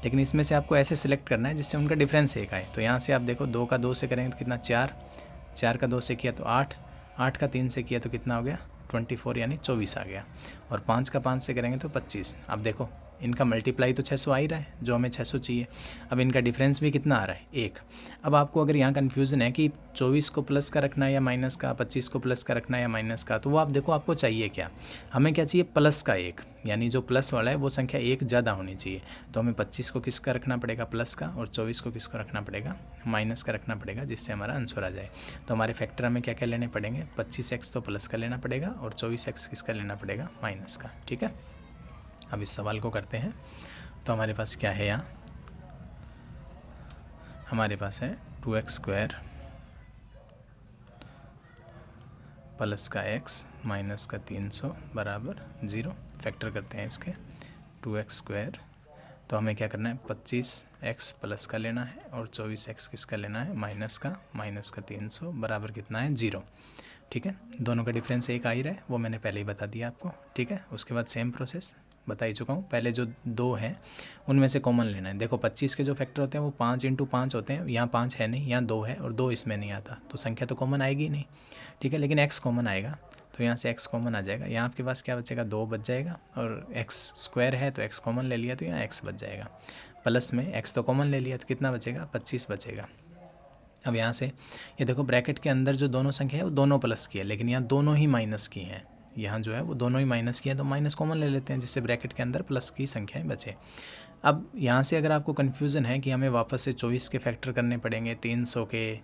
लेकिन इसमें से आपको ऐसे सिलेक्ट करना है जिससे उनका डिफरेंस 1 आए। तो यहाँ से आप देखो 2 का 2 से करेंगे तो कितना, 4 का 2 से किया तो 8 का 3 से किया तो कितना हो गया, 24, यानी 24 आ गया, और 5 का 5 से करेंगे तो 25। अब देखो इनका मल्टीप्लाई तो 600 आ ही रहा है, जो हमें 600 चाहिए। अब इनका डिफरेंस भी कितना आ रहा है, 1। अब आपको अगर यहाँ कन्फ्यूज़न है कि 24 को प्लस का रखना है या माइनस का, 25 को प्लस का रखना है या माइनस का, तो वो आप देखो आपको चाहिए क्या, हमें क्या चाहिए, प्लस का 1, यानी जो प्लस वाला है वो संख्या 1 ज़्यादा होनी चाहिए। तो हमें 25 को किसका रखना पड़ेगा, प्लस का, और 24 को किसको रखना पड़ेगा, माइनस का रखना पड़ेगा, जिससे हमारा आंसर आ जाए। तो हमारे फैक्टर हमें क्या क्या लेने पड़ेंगे, 25x तो प्लस का लेना पड़ेगा और 24x किसका लेना पड़ेगा, माइनस का। ठीक है, अब इस सवाल को करते हैं। तो हमारे पास क्या है, यहाँ हमारे पास है 2x² प्लस का x माइनस का 300 बराबर 0। फैक्टर करते हैं इसके, 2x², तो हमें क्या करना है, 25x प्लस का लेना है और 24x किसका लेना है, माइनस का 300 बराबर कितना है, 0। ठीक है, दोनों का डिफरेंस 1 आ ही रहा है, वो मैंने पहले ही बता दिया आपको। ठीक है, उसके बाद सेम प्रोसेस बता ही चुका हूँ। पहले जो 2 हैं उनमें से कॉमन लेना है। देखो 25 के जो फैक्टर होते हैं वो 5 इंटू 5 होते हैं, यहाँ 5 है नहीं, यहाँ 2 है, और 2 इसमें नहीं आता, तो संख्या तो कॉमन आएगी नहीं। ठीक है, लेकिन x कॉमन आएगा, तो यहाँ से x कॉमन आ जाएगा, यहाँ आपके पास क्या बचेगा, 2 बच जाएगा, और x² है तो x कॉमन ले लिया तो यहाँ x बच जाएगा। प्लस में x तो कॉमन ले लिया तो कितना बचेगा, 25 बचेगा। अब यहाँ से ये देखो ब्रैकेट के अंदर जो दोनों संख्या है वो दोनों प्लस की है, लेकिन यहाँ दोनों ही माइनस की हैं, यहाँ जो है वो दोनों ही माइनस की है, तो माइनस कॉमन ले लेते हैं जिससे ब्रैकेट के अंदर प्लस की संख्याएं बचे। अब यहाँ से अगर आपको कन्फ्यूज़न है कि हमें वापस से 24 के फैक्टर करने पड़ेंगे 300 के,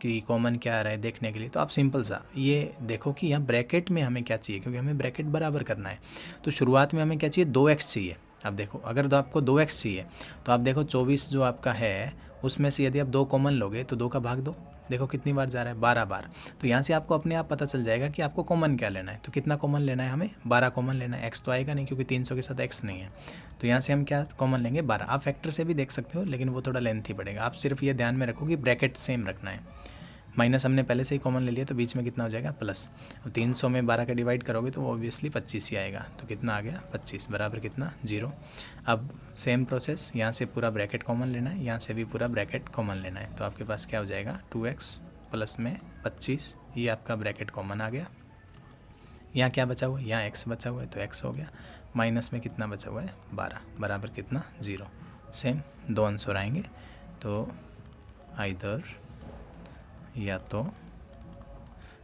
कि कॉमन क्या आ रहा है देखने के लिए, तो आप सिंपल सा ये देखो कि यहाँ ब्रैकेट में हमें क्या चाहिए, क्योंकि हमें ब्रैकेट बराबर करना है। तो शुरुआत में हमें क्या चाहिए, 2x चाहिए। अब देखो अगर तो आपको 2x चाहिए तो आप देखो 24 जो आपका है उसमें से यदि आप 2 कॉमन लोगे तो 2 का भाग दो, देखो कितनी बार जा रहा है, 12 बार। तो यहाँ से आपको अपने आप पता चल जाएगा कि आपको कॉमन क्या लेना है। तो कितना कॉमन लेना है, हमें 12 कॉमन लेना है। x तो आएगा नहीं क्योंकि 300 के साथ x नहीं है, तो यहाँ से हम क्या कॉमन लेंगे, 12। आप फैक्टर से भी देख सकते हो, लेकिन वो थोड़ा लेंथी पड़ेगा। आप सिर्फ ये ध्यान में रखो कि ब्रैकेट सेम रखना है। माइनस हमने पहले से ही कॉमन ले लिया तो बीच में कितना हो जाएगा, प्लस। और 300 में 12 का डिवाइड करोगे तो ऑब्वियसली 25 ही आएगा, तो कितना आ गया, 25 बराबर कितना, 0। अब सेम प्रोसेस, यहाँ से पूरा ब्रैकेट कॉमन लेना है, यहाँ से भी पूरा ब्रैकेट कॉमन लेना है। तो आपके पास क्या हो जाएगा, 2x प्लस में 25, ये आपका ब्रैकेट कॉमन आ गया। यहाँ क्या बचा हुआ है, यहाँ x बचा हुआ है तो x हो गया, माइनस में कितना बचा हुआ है, 12 बराबर कितना, 0। सेम 2 आंसर आएंगे, तो आइदर या तो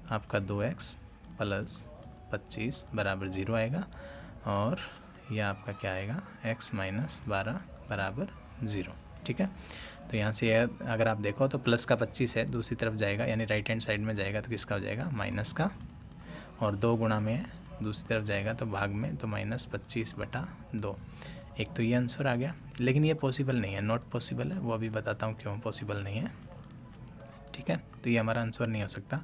आपका 2x प्लस 25 बराबर 0 आएगा, और यह आपका क्या आएगा, x माइनस 12 बराबर 0। ठीक है, तो यहाँ से अगर आप देखो तो प्लस का 25 है, दूसरी तरफ जाएगा यानी राइट हैंड साइड में जाएगा तो किसका हो जाएगा, माइनस का, और 2 गुणा में है, दूसरी तरफ जाएगा तो भाग में, तो -25/2। एक तो ये आंसर आ गया, लेकिन ये पॉसिबल नहीं है, नॉट पॉसिबल है, वो अभी बताता हूँ क्यों पॉसिबल नहीं है। ठीक है, तो ये हमारा आंसर नहीं हो सकता।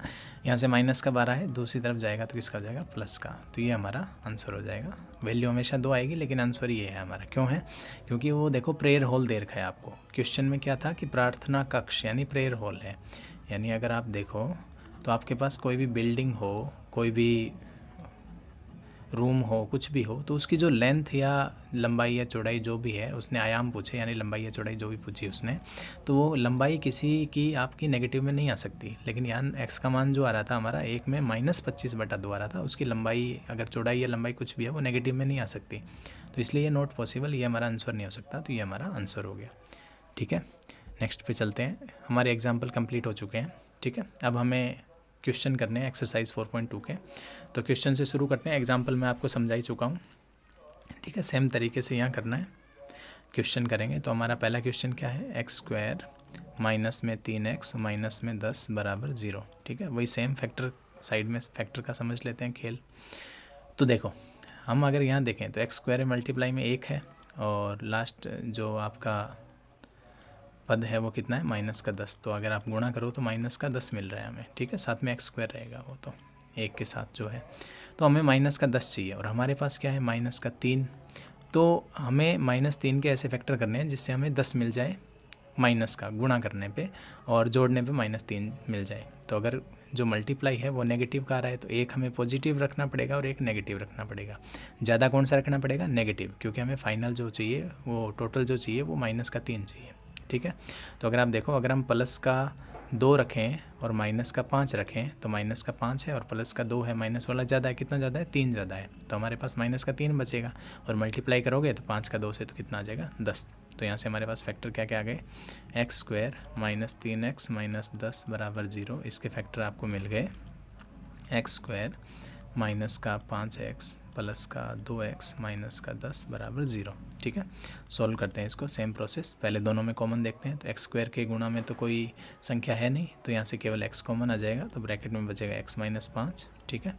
यहाँ से माइनस का 12 है, दूसरी तरफ जाएगा तो किसका हो जाएगा, प्लस का, तो ये हमारा आंसर हो जाएगा। वैल्यू हमेशा 2 आएगी, लेकिन आंसर ये है हमारा। क्यों है, क्योंकि वो देखो प्रेयर हॉल दे रखा है आपको। क्वेश्चन में क्या था कि प्रार्थना कक्ष यानी प्रेयर हॉल है, यानी अगर आप देखो तो आपके पास कोई भी बिल्डिंग हो, कोई भी रूम हो, कुछ भी हो, तो उसकी जो लेंथ या लंबाई या चौड़ाई जो भी है, उसने आयाम पूछे यानी लंबाई या चौड़ाई जो भी पूछी उसने, तो वो लंबाई किसी की आपकी नेगेटिव में नहीं आ सकती। लेकिन यहाँ एक्स का मान जो आ रहा था हमारा एक में -25/2 आ रहा था, उसकी लंबाई अगर चौड़ाई या लंबाई कुछ भी है वो नेगेटिव में नहीं आ सकती, तो इसलिए ये नॉट पॉसिबल, ये हमारा आंसर नहीं हो सकता, तो ये हमारा आंसर हो गया। ठीक है, नेक्स्ट पे चलते हैं। हमारे एग्जाम्पल कंप्लीट हो चुके हैं। ठीक है, अब हमें क्वेश्चन करने हैं एक्सरसाइज 4.2 के। तो क्वेश्चन से शुरू करते हैं, एग्जाम्पल मैं आपको समझा ही चुका हूँ। ठीक है, सेम तरीके से यहाँ करना है, क्वेश्चन करेंगे। तो हमारा पहला क्वेश्चन क्या है, x² माइनस में 3x माइनस में 10 बराबर 0। ठीक है, वही सेम फैक्टर, साइड में फैक्टर का समझ लेते हैं खेल। तो देखो, हम अगर यहाँ देखें तो x² मल्टीप्लाई में 1 है, और लास्ट जो आपका पद है वो कितना है, -10। तो अगर आप गुणा करो तो -10 मिल रहा है हमें। ठीक है, साथ में x² रहेगा वो तो एक के साथ जो है, तो हमें -10 चाहिए, और हमारे पास क्या है -3। तो हमें -3 के ऐसे फैक्टर करने हैं जिससे हमें 10 मिल जाए माइनस का गुणा करने पे, और जोड़ने पे -3 मिल जाए। तो अगर जो मल्टीप्लाई है वो नेगेटिव का आ रहा है, तो एक हमें पॉजिटिव रखना पड़ेगा और एक नेगेटिव रखना पड़ेगा। ज़्यादा कौन सा रखना पड़ेगा, नेगेटिव, क्योंकि हमें फाइनल जो चाहिए वो टोटल जो चाहिए वो -3 चाहिए। ठीक है, तो अगर आप देखो, अगर हम प्लस का 2 रखें और माइनस का 5 रखें, तो माइनस का 5 है और प्लस का 2 है, माइनस वाला ज़्यादा है, कितना ज़्यादा है, 3 ज़्यादा है, तो हमारे पास -3 बचेगा। और मल्टीप्लाई करोगे तो 5 का 2 से तो कितना आ जाएगा, 10। तो यहाँ से हमारे पास फैक्टर क्या क्या आ गए, x² माइनस 3x माइनस 10 बराबर 0। इसके फैक्टर आपको मिल गए x² माइनस का 5x प्लस का 2x माइनस का 10 बराबर 0। ठीक है, सॉल्व करते हैं इसको, सेम प्रोसेस। पहले दोनों में कॉमन देखते हैं, तो x² के गुणा में तो कोई संख्या है नहीं, तो यहाँ से केवल x कॉमन आ जाएगा, तो ब्रैकेट में बचेगा x माइनस 5। ठीक है,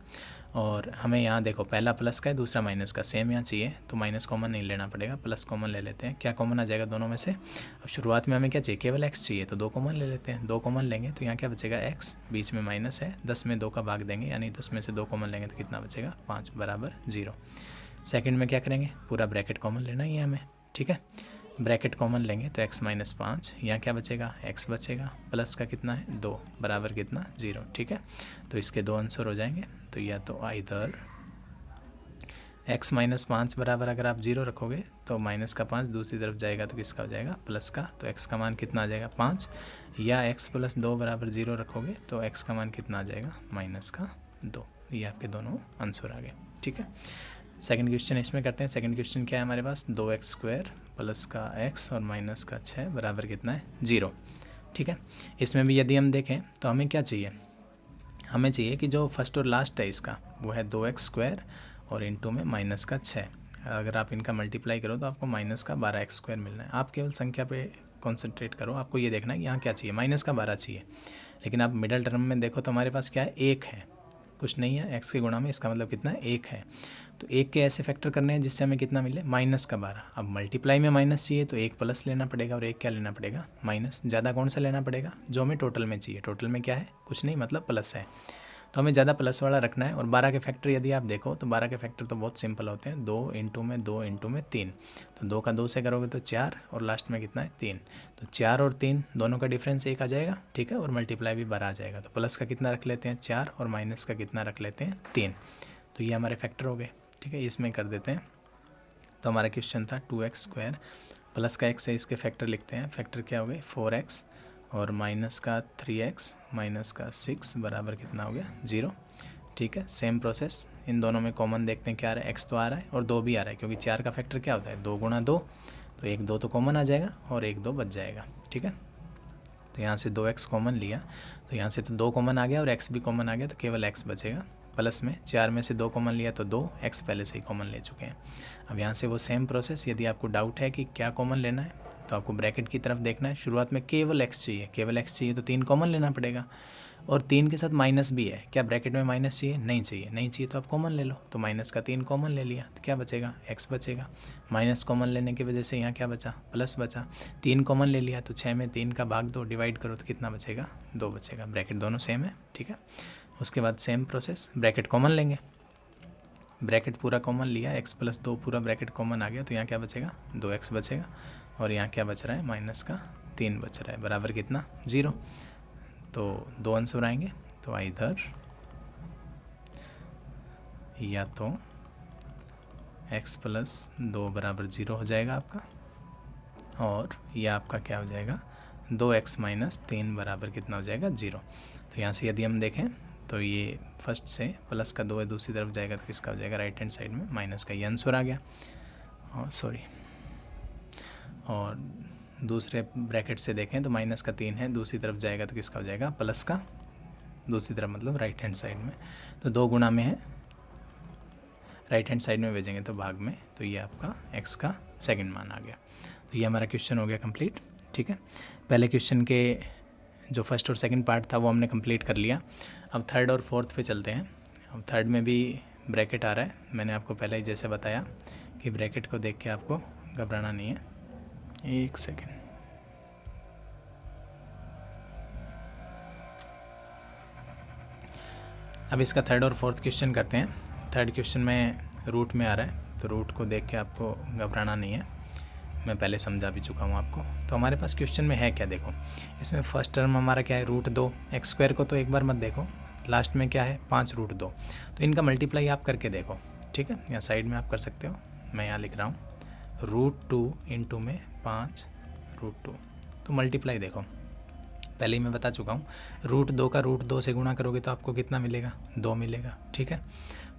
और हमें यहाँ देखो पहला प्लस का है दूसरा माइनस का, सेम यहाँ चाहिए, तो माइनस कॉमन नहीं लेना पड़ेगा, प्लस कॉमन ले लेते हैं। क्या कॉमन आ जाएगा दोनों में से, शुरुआत में हमें क्या चाहिए, केवल x चाहिए, तो 2 कॉमन ले लेते हैं। 2 कॉमन लेंगे तो यहाँ क्या बचेगा, x, बीच में माइनस है, 10 में 2 का भाग देंगे, यानी 10 में से 2 कॉमन लेंगे तो कितना बचेगा, 5 बराबर 0। सेकंड में क्या करेंगे, पूरा ब्रैकेट कॉमन लेना ही है हमें। ठीक है, ब्रैकेट कॉमन लेंगे तो x माइनस 5, यहाँ क्या बचेगा, x बचेगा, प्लस का कितना है 2 बराबर कितना 0। ठीक है, तो इसके 2 आंसर हो जाएंगे, तो या तो आइदर x माइनस 5 बराबर, अगर आप 0 रखोगे तो माइनस का 5 दूसरी तरफ जाएगा तो किसका हो जाएगा, प्लस का, तो x का मान कितना आ जाएगा 5, या x प्लस 2 बराबर 0 रखोगे तो x का मान कितना आ जाएगा, माइनस का 2। ये आपके दोनों आंसर आ गए। ठीक है, सेकंड क्वेश्चन इसमें करते हैं। सेकंड क्वेश्चन क्या है हमारे पास, 2x² प्लस का x और माइनस का 6 बराबर कितना है, 0। ठीक है, इसमें भी यदि हम देखें तो हमें क्या चाहिए, हमें चाहिए कि जो फर्स्ट और लास्ट है इसका वो है 2x² और इंटू में माइनस का 6। अगर आप इनका मल्टीप्लाई करो तो आपको माइनस का 12x² मिलना है। आप केवल संख्या पे कॉन्सेंट्रेट करो, आपको ये देखना है कि यहाँ क्या चाहिए, माइनस का 12 चाहिए। लेकिन आप मिडल टर्म में देखो तो हमारे पास क्या है, 1 है, कुछ नहीं है, x के गुणा में, इसका मतलब कितना है, 1 है। तो 1 के ऐसे फैक्टर करने हैं जिससे हमें कितना मिले, माइनस का 12। अब मल्टीप्लाई में माइनस चाहिए तो 1 प्लस लेना पड़ेगा और 1 क्या लेना पड़ेगा, माइनस। ज़्यादा कौन सा लेना पड़ेगा, जो हमें टोटल में चाहिए। टोटल में क्या है, कुछ नहीं, मतलब प्लस है, तो हमें ज़्यादा प्लस वाला रखना है। और 12 के फैक्टर यदि आप देखो तो 12 के फैक्टर तो बहुत सिंपल होते हैं, 2 इंटू में 2 इंटू में 3, तो 2 का 2 से करोगे तो 4 और लास्ट में कितना है 3, तो 4 और 3 दोनों का डिफरेंस 1 आ जाएगा। ठीक है, और मल्टीप्लाई भी 12 आ जाएगा, तो प्लस का कितना रख लेते हैं 4 और माइनस का कितना रख लेते हैं 3, तो ये हमारे फैक्टर हो गए। ठीक है, इसमें कर देते हैं। तो हमारा क्वेश्चन था 2x² प्लस का x है, इसके फैक्टर लिखते हैं। फैक्टर क्या हो गए, 4x और माइनस का 3x माइनस का 6 बराबर कितना हो गया, 0। ठीक है, सेम प्रोसेस, इन दोनों में कॉमन देखते हैं क्या आ रहा है, x तो आ रहा है और 2 भी आ रहा है, क्योंकि 4 का फैक्टर क्या होता है, 2 गुणा 2, तो 1 2 तो कॉमन आ जाएगा और 1 2 बच जाएगा। ठीक है, तो यहाँ से 2x कॉमन लिया, तो यहाँ से तो 2 कॉमन आ गया और x भी कॉमन आ गया, तो केवल x बचेगा। प्लस में 4 में से 2 कॉमन लिया तो 2, x पहले से ही कॉमन ले चुके हैं। अब यहाँ से वो सेम प्रोसेस, यदि आपको डाउट है कि क्या कॉमन लेना है तो आपको ब्रैकेट की तरफ देखना है। शुरुआत में केवल x चाहिए, केवल x चाहिए तो 3 कॉमन लेना पड़ेगा, और 3 के साथ माइनस भी है। क्या ब्रैकेट में माइनस चाहिए, नहीं चाहिए, नहीं चाहिए तो आप कॉमन ले लो, तो माइनस का 3 कॉमन ले लिया तो क्या बचेगा, x बचेगा। माइनस कॉमन लेने की वजह से यहाँ क्या बचा, प्लस बचा। 3 कॉमन ले लिया तो 6 में 3 का भाग 2 डिवाइड करो तो कितना बचेगा, 2 बचेगा। ब्रैकेट दोनों सेम है। ठीक है, उसके बाद सेम प्रोसेस, ब्रैकेट कॉमन लेंगे, ब्रैकेट पूरा कॉमन लिया, x प्लस 2 पूरा ब्रैकेट कॉमन आ गया, तो यहाँ क्या बचेगा, 2x बचेगा, और यहाँ क्या बच रहा है, माइनस का 3 बच रहा है, बराबर कितना, 0। तो 2 आंसर आएंगे, तो इधर या तो x प्लस 2 बराबर 0 हो जाएगा आपका, और ये आपका क्या हो जाएगा 2x माइनस 3 बराबर कितना हो जाएगा 0। तो यहाँ से यदि हम देखें तो ये फर्स्ट से प्लस का 2 है, दूसरी तरफ जाएगा तो किसका हो जाएगा राइट हैंड साइड में माइनस का, ये आंसर आ गया। और सॉरी, और दूसरे ब्रैकेट से देखें तो माइनस का 3 है, दूसरी तरफ जाएगा तो किसका हो जाएगा प्लस का, दूसरी तरफ मतलब राइट हैंड साइड में, तो 2 गुना में है, राइट हैंड साइड में भेजेंगे तो भाग में, तो ये आपका x का सेकंड मान आ गया। तो ये हमारा क्वेश्चन हो गया कंप्लीट। ठीक है, पहले क्वेश्चन के जो फर्स्ट और सेकंड पार्ट था वो हमने कंप्लीट कर लिया। अब थर्ड और फोर्थ पे चलते हैं। अब थर्ड में भी ब्रैकेट आ रहा है, मैंने आपको पहले ही जैसे बताया कि ब्रैकेट को देख के आपको घबराना नहीं है। एक सेकेंड, अब इसका थर्ड और फोर्थ क्वेश्चन करते हैं। थर्ड क्वेश्चन में रूट में आ रहा है, तो रूट को देख के आपको घबराना नहीं है, मैं पहले समझा भी चुका हूँ आपको। तो हमारे पास क्वेश्चन में है क्या, देखो इसमें फर्स्ट टर्म हमारा क्या है रूट 2, एक्स स्क्वायर को तो एक बार मत देखो, लास्ट में क्या है 5 रूट 2, तो इनका मल्टीप्लाई आप करके देखो। ठीक है, यहाँ साइड में आप कर सकते हो, मैं यहाँ लिख रहा हूँ रूट 2 इंटू में 5 रूट 2, तो मल्टीप्लाई देखो, पहले ही मैं बता चुका हूँ रूट 2 का रूट 2 से गुणा करोगे तो आपको कितना मिलेगा 2 मिलेगा। ठीक है,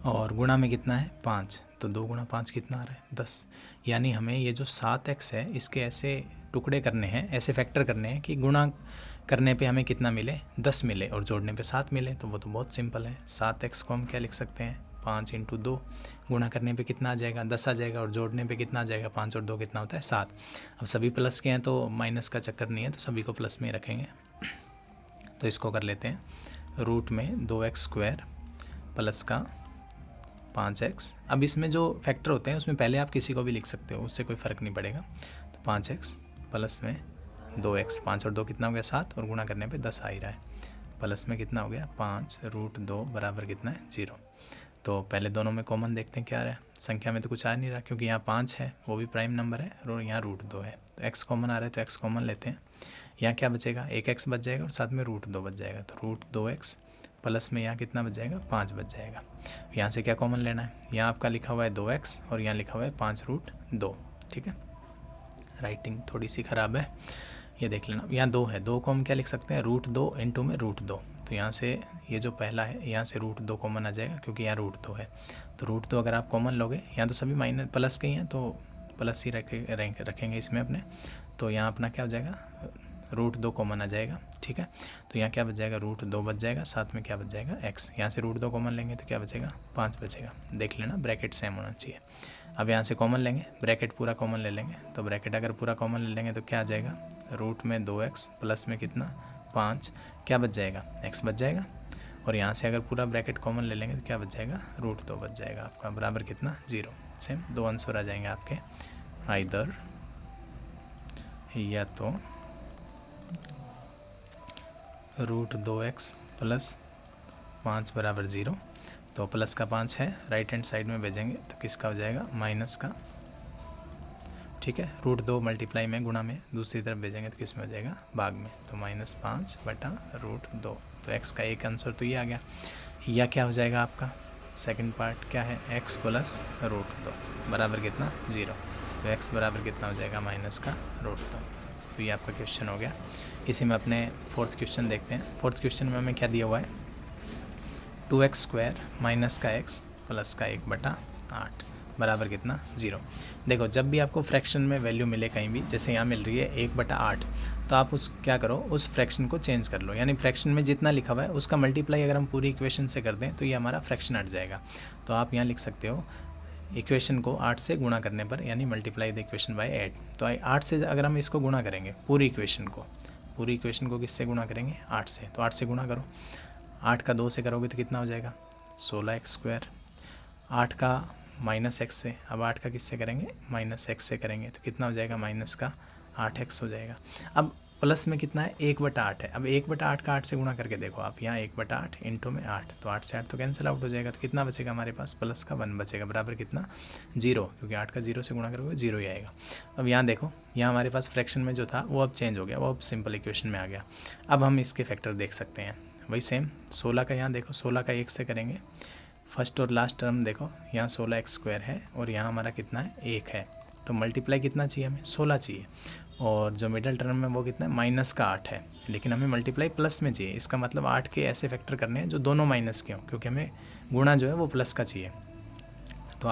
और गुणा में कितना है 5, तो 2 गुणा 5 कितना आ रहा है 10, यानी हमें ये जो 7x है इसके ऐसे टुकड़े करने हैं, ऐसे फैक्टर करने हैं कि गुणा करने पे हमें कितना मिले 10 मिले और जोड़ने पे 7 मिले। तो वो तो बहुत सिंपल है, 7x को हम क्या लिख सकते हैं 5 इंटू 2, गुणा करने पे कितना आ जाएगा 10 आ जाएगा, और जोड़ने पे कितना आ जाएगा 5 और 2 कितना होता है 7। अब सभी प्लस के हैं तो माइनस का चक्कर नहीं है, तो सभी को प्लस में रखेंगे। तो इसको कर लेते हैं रूट में 2x स्क्वायर प्लस का 5x। अब इसमें जो फैक्टर होते हैं उसमें पहले आप किसी को भी लिख सकते हो, उससे कोई फ़र्क नहीं पड़ेगा। तो 5x प्लस में 2x, 5 और 2 कितना हो गया 7, और गुणा करने पे 10 आ ही रहा है, प्लस में कितना हो गया 5 रूट 2 बराबर कितना है 0। तो पहले दोनों में कॉमन देखते हैं क्या आ रहा है, संख्या में तो कुछ आ नहीं रहा क्योंकि यहाँ 5 है वो भी प्राइम नंबर है, और यहाँ रूट 2 है, तो x कॉमन आ रहा है तो x कॉमन लेते हैं। यहाँ क्या बचेगा, एक x बच जाएगा और साथ में रूट 2 बच जाएगा, तो रूट 2x प्लस में यहाँ कितना बच जाएगा 5 बच जाएगा। यहाँ से क्या कॉमन लेना है, यहाँ आपका लिखा हुआ है 2x और यहाँ लिखा हुआ है 5 रूट 2। ठीक है, राइटिंग थोड़ी सी ख़राब है, ये देख लेना। यहाँ 2 है, 2 को हम क्या लिख सकते हैं रूट 2 इंटू में रूट 2, तो यहाँ से ये जो पहला है यहाँ से रूट 2 कॉमन आ जाएगा क्योंकि यहाँ रूट 2 है, तो रूट 2 अगर आप कॉमन लोगे, यहाँ तो सभी माइनस प्लस के ही हैं तो प्लस ही रखेंगे इसमें अपने, तो यहाँ अपना क्या हो जाएगा रूट 2 कॉमन आ जाएगा। ठीक है, तो यहाँ क्या बच जाएगा रूट 2 बच जाएगा, साथ में क्या बच जाएगा x, यहाँ से रूट 2 कॉमन लेंगे तो क्या बचेगा 5 बचेगा, देख लेना ब्रैकेट सेम होना चाहिए। अब यहाँ से कॉमन लेंगे, ब्रैकेट पूरा कॉमन ले लेंगे, तो ब्रैकेट अगर पूरा कॉमन ले लेंगे तो क्या आ जाएगा रूट में 2x प्लस में कितना 5, क्या बच जाएगा x बच जाएगा, और यहाँ से अगर पूरा ब्रैकेट कॉमन ले लेंगे तो क्या बच जाएगा रूट 2 बच जाएगा आपका, बराबर कितना 0। सेम 2 आंसर आ जाएंगे आपके, आइदर या तो रूट 2x प्लस 5 बराबर 0, तो प्लस का 5 है राइट हैंड साइड में भेजेंगे तो किसका हो जाएगा माइनस का। ठीक है, रूट 2 मल्टीप्लाई में गुणा में दूसरी तरफ भेजेंगे तो किस में हो जाएगा भाग में, तो -5 बटा रूट 2, तो x का एक आंसर तो ये आ गया। या क्या हो जाएगा आपका सेकंड पार्ट क्या है x प्लस रूट 2 बराबर कितना 0, तो x बराबर कितना हो जाएगा माइनस का रूट 2। तो ये आपका क्वेश्चन हो गया। इसी में अपने फोर्थ क्वेश्चन देखते हैं। फोर्थ क्वेश्चन में हमें क्या दिया हुआ है 2x स्क्वायर माइनस का x प्लस का 1/8 बराबर कितना 0। देखो जब भी आपको फ्रैक्शन में वैल्यू मिले कहीं भी, जैसे यहाँ मिल रही है 1/8, तो आप उस क्या करो उस फ्रैक्शन को चेंज कर लो, यानी फ्रैक्शन में जितना लिखा हुआ है उसका मल्टीप्लाई अगर हम पूरी इक्वेशन से कर दें तो ये हमारा फ्रैक्शन हट जाएगा। तो आप यहाँ लिख सकते हो इक्वेशन को 8 से गुणा करने पर, यानी मल्टीप्लाई द इक्वेशन बाय 8। तो 8 से अगर हम इसको गुणा करेंगे पूरी इक्वेशन को किससे गुणा करेंगे 8 से, तो 8 से गुणा करो, 8 का 2 से करोगे तो कितना हो जाएगा 16x स्क्वायर, 8 का माइनस एक्स से, अब 8 का किससे करेंगे माइनस एक्स से करेंगे तो कितना हो जाएगा माइनस का 8x हो जाएगा। अब प्लस में कितना है 1/8 है, अब 1/8 का 8 से गुणा करके देखो आप, यहाँ 1/8 इंटू में 8, तो 8 से 8 तो कैंसिल आउट हो जाएगा, तो कितना बचेगा हमारे पास प्लस का 1 बचेगा, बराबर कितना 0, क्योंकि 8 का 0 से गुणा करोगे 0 ही आएगा। अब यहाँ देखो, यहाँ हमारे पास फ्रैक्शन में जो था वो अब चेंज हो गया, वो अब सिंपल इक्वेशन में आ गया। अब हम इसके फैक्टर देख सकते हैं, वही सेम 16 का, यहाँ देखो 16 का 1 से करेंगे फर्स्ट और लास्ट टर्म देखो, यहाँ 16x² है और यहाँ हमारा कितना है 1 है, तो मल्टीप्लाई कितना चाहिए हमें 16 चाहिए। और जो मिडल टर्म है वो कितना है -8 है, लेकिन हमें मल्टीप्लाई प्लस में चाहिए। इसका मतलब 8 के ऐसे फैक्टर करने हैं जो दोनों माइनस के हों, क्योंकि हमें गुणा जो है वो प्लस का चाहिए। तो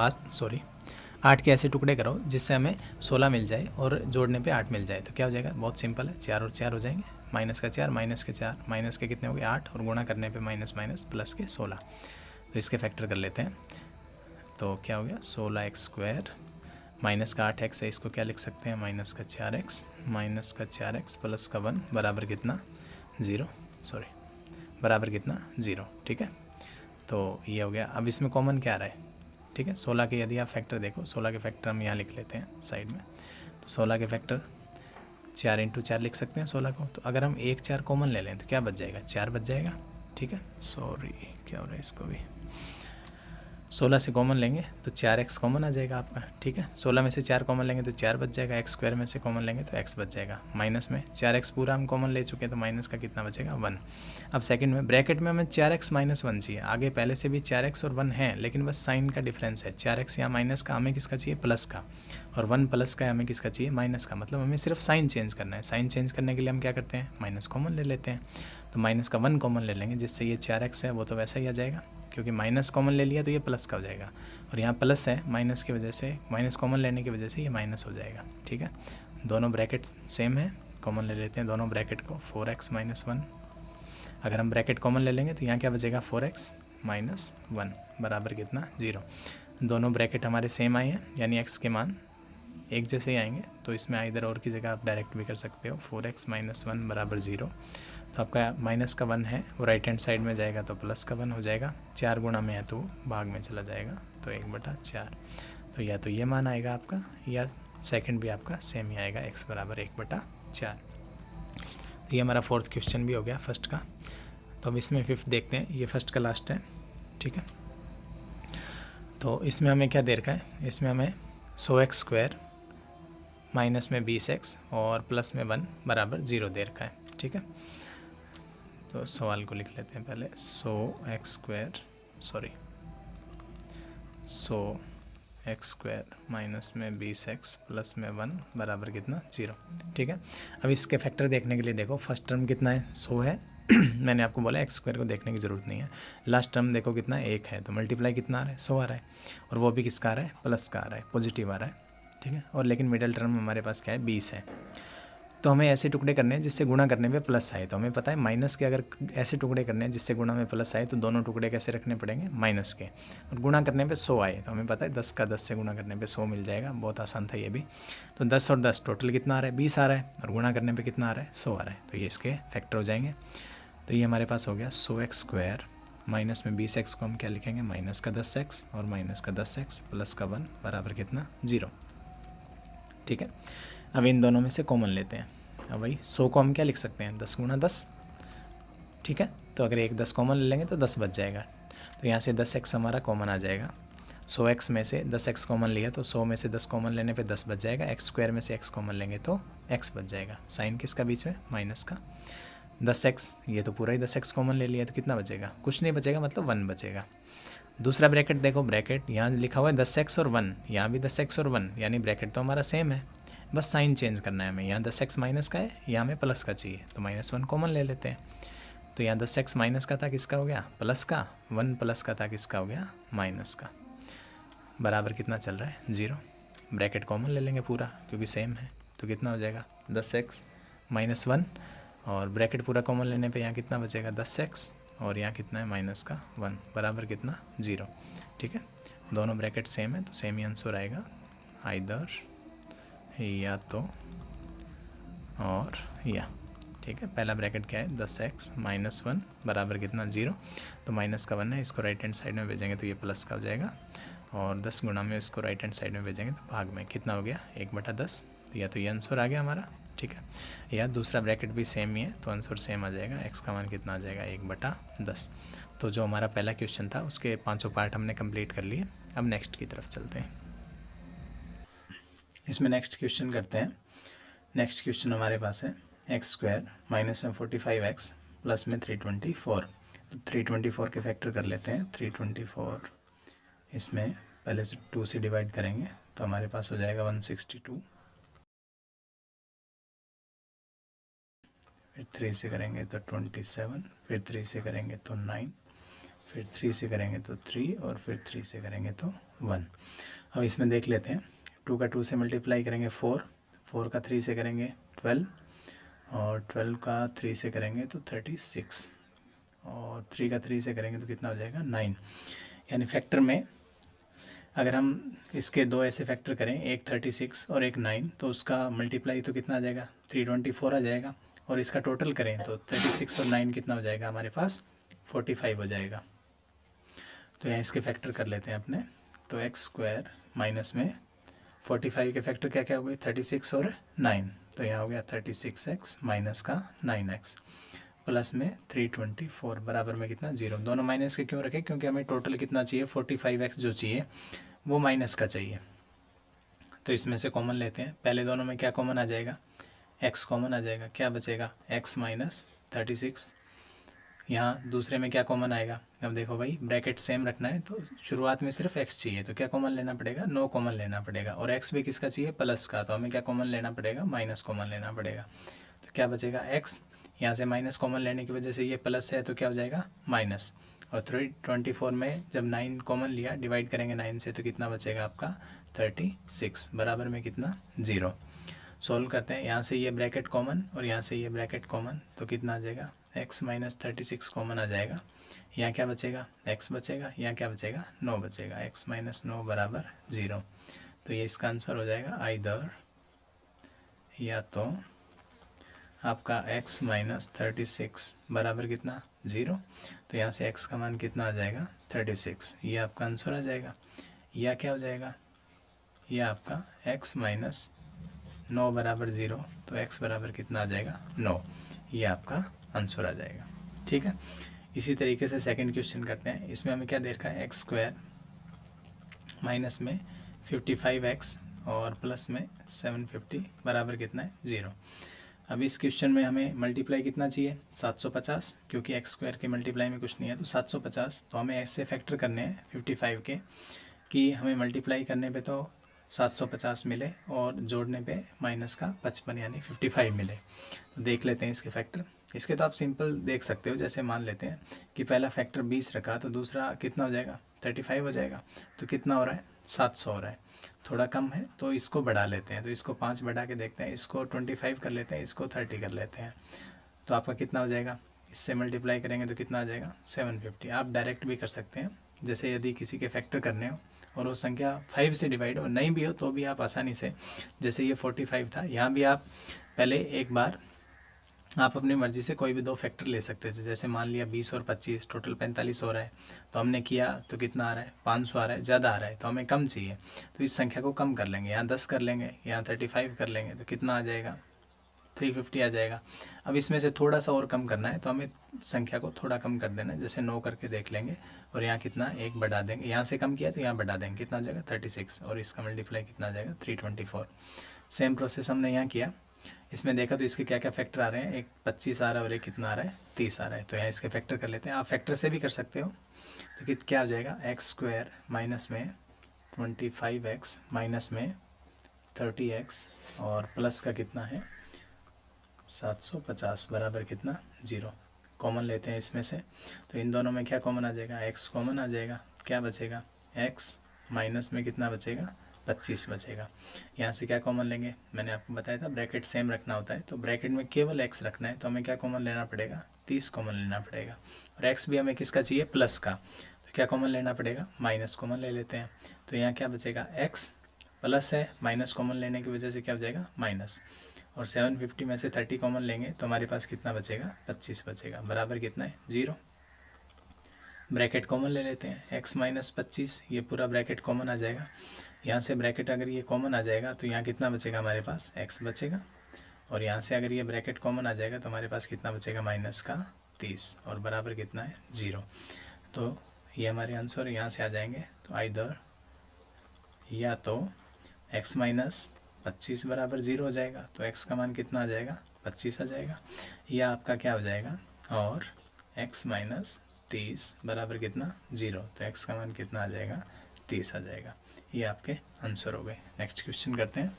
8 के ऐसे टुकड़े करो जिससे हमें 16 मिल जाए और जोड़ने पे 8 मिल जाए। तो क्या हो जाएगा, बहुत सिंपल है, 4 और 4 हो जाएंगे, माइनस का 4 माइनस के 4 माइनस के कितने हो गए 8, और गुणा करने पे माइनस माइनस प्लस के 16। तो इसके फैक्टर कर लेते हैं। तो क्या हो गया 16x² माइनस का 8x है, इसको क्या लिख सकते हैं माइनस का 4x प्लस का 1 बराबर कितना 0, बराबर कितना 0। ठीक है, तो ये हो गया। अब इसमें कॉमन क्या आ रहा है, ठीक है, 16 के यदि आप फैक्टर देखो, 16 के फैक्टर हम यहाँ लिख लेते हैं साइड में। तो 16 के फैक्टर 4 × 4 लिख सकते हैं 16 को। तो अगर हम 1 4 कॉमन ले लें तो क्या बच जाएगा, 4 बच जाएगा। ठीक है, क्या हो रहा है इसको भी, 16 से कॉमन लेंगे तो 4x कॉमन आ जाएगा आपका। ठीक है, 16 में से 4 कॉमन लेंगे तो 4 बच जाएगा, x² में से कॉमन लेंगे तो x बच जाएगा। माइनस में 4x पूरा हम कॉमन ले चुके हैं, तो माइनस का कितना बचेगा 1। अब सेकंड में ब्रैकेट में हमें 4x - 1 चाहिए। आगे पहले से भी 4x और 1 है, लेकिन बस साइन का डिफरेंस है। 4x यहाँ माइनस का, हमें किसका चाहिए प्लस का, और 1 प्लस का हमें किसका चाहिए माइनस का। मतलब हमें सिर्फ साइन चेंज करना है। साइन चेंज करने के लिए हम क्या करते हैं, माइनस कॉमन ले लेते हैं। तो माइनस का 1 कॉमन ले लेंगे, जिससे ये 4x है वो तो वैसा ही आ जाएगा, क्योंकि माइनस कॉमन ले लिया तो ये प्लस का हो जाएगा, और यहाँ प्लस है, माइनस की वजह से, माइनस कॉमन लेने की वजह से ये माइनस हो जाएगा। ठीक है, दोनों ब्रैकेट सेम है, कॉमन ले लेते हैं दोनों ब्रैकेट को। 4x - 1, अगर हम ब्रैकेट कॉमन ले लेंगे तो यहाँ क्या बचेगा 4x - 1 बराबर कितना 0। दोनों ब्रैकेट हमारे सेम आए हैं, यानी x के मान एक जैसे ही आएंगे। तो इसमें इधर और की जगह आप डायरेक्ट भी कर सकते हो, 4x - 1 बराबर 0। तो आपका माइनस का 1 है वो राइट हैंड साइड में जाएगा तो प्लस का 1 हो जाएगा। 4 गुणा में है तो भाग में चला जाएगा, तो 1/4। तो या तो ये मान आएगा आपका, या सेकंड भी आपका सेम ही आएगा, x बराबर 1/4। तो ये हमारा फोर्थ क्वेश्चन भी हो गया फर्स्ट का। तो अब इसमें फिफ्थ देखते हैं, ये फर्स्ट का लास्ट है। ठीक है, तो इसमें हमें क्या दे रखा है, इसमें हमें 100x² माइनस में 20x और प्लस में 1 बराबर 0 दे रखा है। ठीक है, तो सवाल को लिख लेते हैं पहले। 100x² माइनस में 20x प्लस में 1 बराबर कितना 0। ठीक है, अब इसके फैक्टर देखने के लिए देखो, फर्स्ट टर्म कितना है 100 है मैंने आपको बोला x² को देखने की ज़रूरत नहीं है। लास्ट टर्म देखो कितना 1 है, तो मल्टीप्लाई कितना आ रहा है 100 आ रहा है, और वो भी किसका आ रहा है प्लस का आ रहा है, पॉजिटिव आ रहा है। ठीक है, और लेकिन मिडल टर्म हमारे पास क्या है 20 है। तो हमें ऐसे टुकड़े करने हैं जिससे गुणा करने पे प्लस आए। तो हमें पता है माइनस के अगर ऐसे टुकड़े करने हैं जिससे गुणा में प्लस आए, तो दोनों टुकड़े कैसे रखने पड़ेंगे माइनस के, और गुणा करने पे 100 आए। तो हमें पता है 10 का 10 से गुणा करने पे 100 मिल जाएगा, बहुत आसान था ये भी। तो 10 और 10 टोटल कितना आ रहा है 20 आ रहा है, और गुणा करने पर कितना आ रहा है 100 आ रहा है। तो ये इसके फैक्टर हो जाएंगे। तो ये हमारे पास हो गया 100x² माइनस में 20x को हम क्या लिखेंगे माइनस का 10x, और माइनस का 10x प्लस का 1 बराबर कितना 0। ठीक है, अब इन दोनों में से कॉमन लेते हैं। अब भाई 100 को हम क्या लिख सकते हैं 10 × 10। ठीक है, तो अगर एक 10 कॉमन ले लेंगे तो 10 बच जाएगा। तो यहाँ से 10x हमारा कॉमन आ जाएगा। 100x में से 10x कॉमन लिया तो 100 में से 10 कॉमन लेने पे 10 बच जाएगा। x² में से x कॉमन लेंगे तो x बच जाएगा। साइन किसका बीच में माइनस का, 10x, ये तो पूरा ही 10x कॉमन ले लिया तो कितना बचेगा, कुछ नहीं बचेगा, मतलब 1 बचेगा। दूसरा ब्रैकेट देखो, ब्रैकेट यहाँ लिखा हुआ है 10x और 1, यहाँ भी 10x और 1, यानी ब्रैकेट तो हमारा सेम है, बस साइन चेंज करना है हमें। यहाँ 10x माइनस का है, यहाँ हमें प्लस का चाहिए, तो -1 कॉमन ले लेते हैं। तो यहाँ 10x माइनस का था, किसका हो गया प्लस का, 1 प्लस का था, किसका हो गया माइनस का, बराबर कितना चल रहा है 0। ब्रैकेट कॉमन ले लेंगे पूरा क्योंकि सेम है, तो कितना हो जाएगा 10x - 1, और ब्रैकेट पूरा कॉमन लेने पे यहाँ कितना बचेगा 10x, और यहाँ कितना है माइनस का 1 बराबर कितना 0। ठीक है, दोनों ब्रैकेट सेम है तो सेम ही आंसर आएगा, आइदर या तो और या। ठीक है, पहला ब्रैकेट क्या है 10x - 1 बराबर कितना 0। तो माइनस का 1 है, इसको राइट हैंड साइड में भेजेंगे तो ये प्लस का हो जाएगा, और 10 गुणा में इसको राइट हैंड साइड में भेजेंगे तो भाग में कितना हो गया 1/10। तो या तो ये आंसर आ गया हमारा। ठीक है, या दूसरा ब्रैकेट भी सेम ही है तो आंसर सेम आ जाएगा, x का मान कितना आ जाएगा 1/10। तो जो हमारा पहला क्वेश्चन था उसके 5 पार्ट हमने कंप्लीट कर लिए। अब नेक्स्ट की तरफ चलते हैं। इसमें नेक्स्ट क्वेश्चन करते हैं। नेक्स्ट क्वेश्चन हमारे पास है x² माइनस में 45x प्लस में 324। तो 324 के फैक्टर कर लेते हैं। 324 इसमें पहले से 2 से डिवाइड करेंगे तो हमारे पास हो जाएगा 162, फिर 3 से करेंगे तो 27, फिर 3 से करेंगे तो 9, फिर 3 से करेंगे तो 3 और फिर 3 से करेंगे तो 1। अब इसमें देख लेते हैं, 2 का 2 से मल्टीप्लाई करेंगे 4, 4 का 3 से करेंगे 12, और 12 का 3 से करेंगे तो 36, और 3 का 3 से करेंगे तो कितना हो जाएगा 9। यानी फैक्टर में अगर हम इसके दो ऐसे फैक्टर करें, एक 36 और एक 9, तो उसका मल्टीप्लाई तो कितना आ जाएगा 324 आ जाएगा, और इसका टोटल करें तो 36 और 9 कितना हो जाएगा हमारे पास 45 हो जाएगा। तो यहाँ इसके फैक्टर कर लेते हैं अपने। तो एक्स स्क्वायर माइनस में 45 के फैक्टर क्या क्या हो गए 36 और 9, तो यहाँ हो गया 36x माइनस का 9x प्लस में 324 बराबर में कितना 0। दोनों माइनस के क्यों रखे, क्योंकि हमें टोटल कितना चाहिए 45x जो चाहिए वो माइनस का चाहिए। तो इसमें से कॉमन लेते हैं। पहले दोनों में क्या कॉमन आ जाएगा, x कॉमन आ जाएगा, क्या बचेगा x माइनस 36। यहाँ दूसरे में क्या कॉमन आएगा, अब देखो भाई ब्रैकेट सेम रखना है तो शुरुआत में सिर्फ x चाहिए, तो क्या कॉमन लेना पड़ेगा, नो कॉमन लेना पड़ेगा, और x भी किसका चाहिए प्लस का, तो हमें क्या कॉमन लेना पड़ेगा माइनस कॉमन लेना पड़ेगा। तो क्या बचेगा x, यहाँ से माइनस कॉमन लेने की वजह से ये प्लस है तो क्या हो जाएगा माइनस, और 324 में जब 9 कॉमन लिया डिवाइड करेंगे 9 से तो कितना बचेगा आपका 36 बराबर में कितना 0। सोल्व करते हैं, यहाँ से ये ब्रैकेट कॉमन और यहाँ से ये ब्रैकेट कॉमन, तो कितना आ जाएगा x माइनस 36 कॉमन आ जाएगा। यहाँ क्या बचेगा x बचेगा, यहाँ क्या बचेगा 9 बचेगा, x माइनस 9 बराबर 0। तो ये इसका आंसर हो जाएगा आइदर या तो आपका x माइनस 36 बराबर कितना 0, तो यहाँ से x का मान कितना आ जाएगा 36, ये आपका आंसर आ जाएगा। या क्या हो जाएगा, यह आपका x माइनस 9 बराबर 0, तो x बराबर कितना आ जाएगा 9, ये आपका आंसर आ जाएगा। ठीक है, इसी तरीके से सेकंड क्वेश्चन करते हैं। इसमें हमें क्या दे रखा है एक्स स्क्वायर माइनस में 55x और प्लस में 750 बराबर कितना है 0। अब इस क्वेश्चन में हमें मल्टीप्लाई कितना चाहिए 750, क्योंकि एक्स स्क्वायर के मल्टीप्लाई में कुछ नहीं है तो 750। तो हमें ऐसे फैक्टर करने हैं 55 के कि हमें मल्टीप्लाई करने पे तो 750 मिले और जोड़ने पे माइनस का 55 यानी 55 मिले। तो देख लेते हैं इसके फैक्टर। इसके तो आप सिंपल देख सकते हो, जैसे मान लेते हैं कि पहला फैक्टर 20 रखा तो दूसरा कितना हो जाएगा 35 हो जाएगा, तो कितना हो रहा है 700 हो रहा है, थोड़ा कम है तो इसको बढ़ा लेते हैं। तो इसको 5 बढ़ा के देखते हैं, इसको 25 कर लेते हैं, इसको 30 कर लेते हैं, तो आपका कितना हो जाएगा, इससे मल्टीप्लाई करेंगे तो कितना आ जाएगा 750। आप डायरेक्ट भी कर सकते हैं, जैसे यदि किसी के फैक्टर करने हो और वो संख्या 5 से डिवाइड हो नहीं भी हो तो भी आप आसानी से, जैसे ये 45 था, यहाँ भी आप पहले एक बार आप अपनी मर्ज़ी से कोई भी दो फैक्टर ले सकते थे। जैसे मान लिया 20 और 25 टोटल 45 हो रहा है, तो हमने किया तो कितना आ रहा है 500 आ रहा है, ज़्यादा आ रहा है तो हमें कम चाहिए, तो इस संख्या को कम कर लेंगे, यहाँ 10 कर लेंगे, यहाँ 35 कर लेंगे, तो कितना आ जाएगा 350 आ जाएगा। अब इसमें से थोड़ा सा और कम करना है तो हमें संख्या को थोड़ा कम कर देना है, जैसे 9 करके देख लेंगे और यहाँ कितना एक बढ़ा देंगे, यहाँ से कम किया तो यहाँ बढ़ा देंगे, कितना हो जाएगा 36 और इसका मल्टीप्लाई कितना आ जाएगा 324। सेम प्रोसेस हमने यहाँ किया। इसमें देखा तो इसके क्या क्या फैक्टर आ रहे हैं, एक 25 आ रहा है और एक कितना आ रहा है 30 आ रहा है, तो यहाँ इसके फैक्टर कर लेते हैं। आप फैक्टर से भी कर सकते हो, तो क्या हो जाएगा एक्स स्क्वायर माइनस में 25x माइनस में 30x और प्लस का कितना है 750 बराबर कितना 0। कॉमन लेते हैं इसमें से, तो इन दोनों में क्या कॉमन आ जाएगा x कॉमन आ जाएगा, क्या बचेगा x माइनस में कितना बचेगा 25 बचेगा। यहाँ से क्या कॉमन लेंगे, मैंने आपको बताया था ब्रैकेट सेम रखना होता है, तो ब्रैकेट में केवल x रखना है, तो हमें क्या कॉमन लेना पड़ेगा 30 कॉमन लेना पड़ेगा, और x भी हमें किसका चाहिए प्लस का, तो क्या कॉमन लेना पड़ेगा माइनस कॉमन ले लेते हैं। तो यहाँ क्या बचेगा x प्लस है, माइनस कॉमन लेने की वजह से क्या हो जाएगा माइनस, और 750 में से 30 कॉमन लेंगे तो हमारे पास कितना बचेगा 25 बचेगा, बराबर कितना है 0। ब्रैकेट कॉमन ले लेते हैं, x माइनस 25, ये पूरा ब्रैकेट कॉमन आ जाएगा। यहाँ से ब्रैकेट अगर ये कॉमन आ जाएगा तो यहाँ कितना बचेगा हमारे पास x बचेगा, और यहाँ से अगर ये ब्रैकेट कॉमन आ जाएगा तो हमारे पास कितना बचेगा माइनस का 30 और बराबर कितना है 0। तो ये हमारे आंसर यहाँ से आ जाएंगे। तो आइदर या तो x माइनस 25 बराबर 0 हो जाएगा, तो x का मान कितना आ जाएगा 25 आ जाएगा, या आपका क्या हो जाएगा और x माइनस 30 बराबर कितना 0, तो x का मान कितना आ जाएगा 30 आ जाएगा। ये आपके आंसर हो गए। नेक्स्ट क्वेश्चन करते हैं।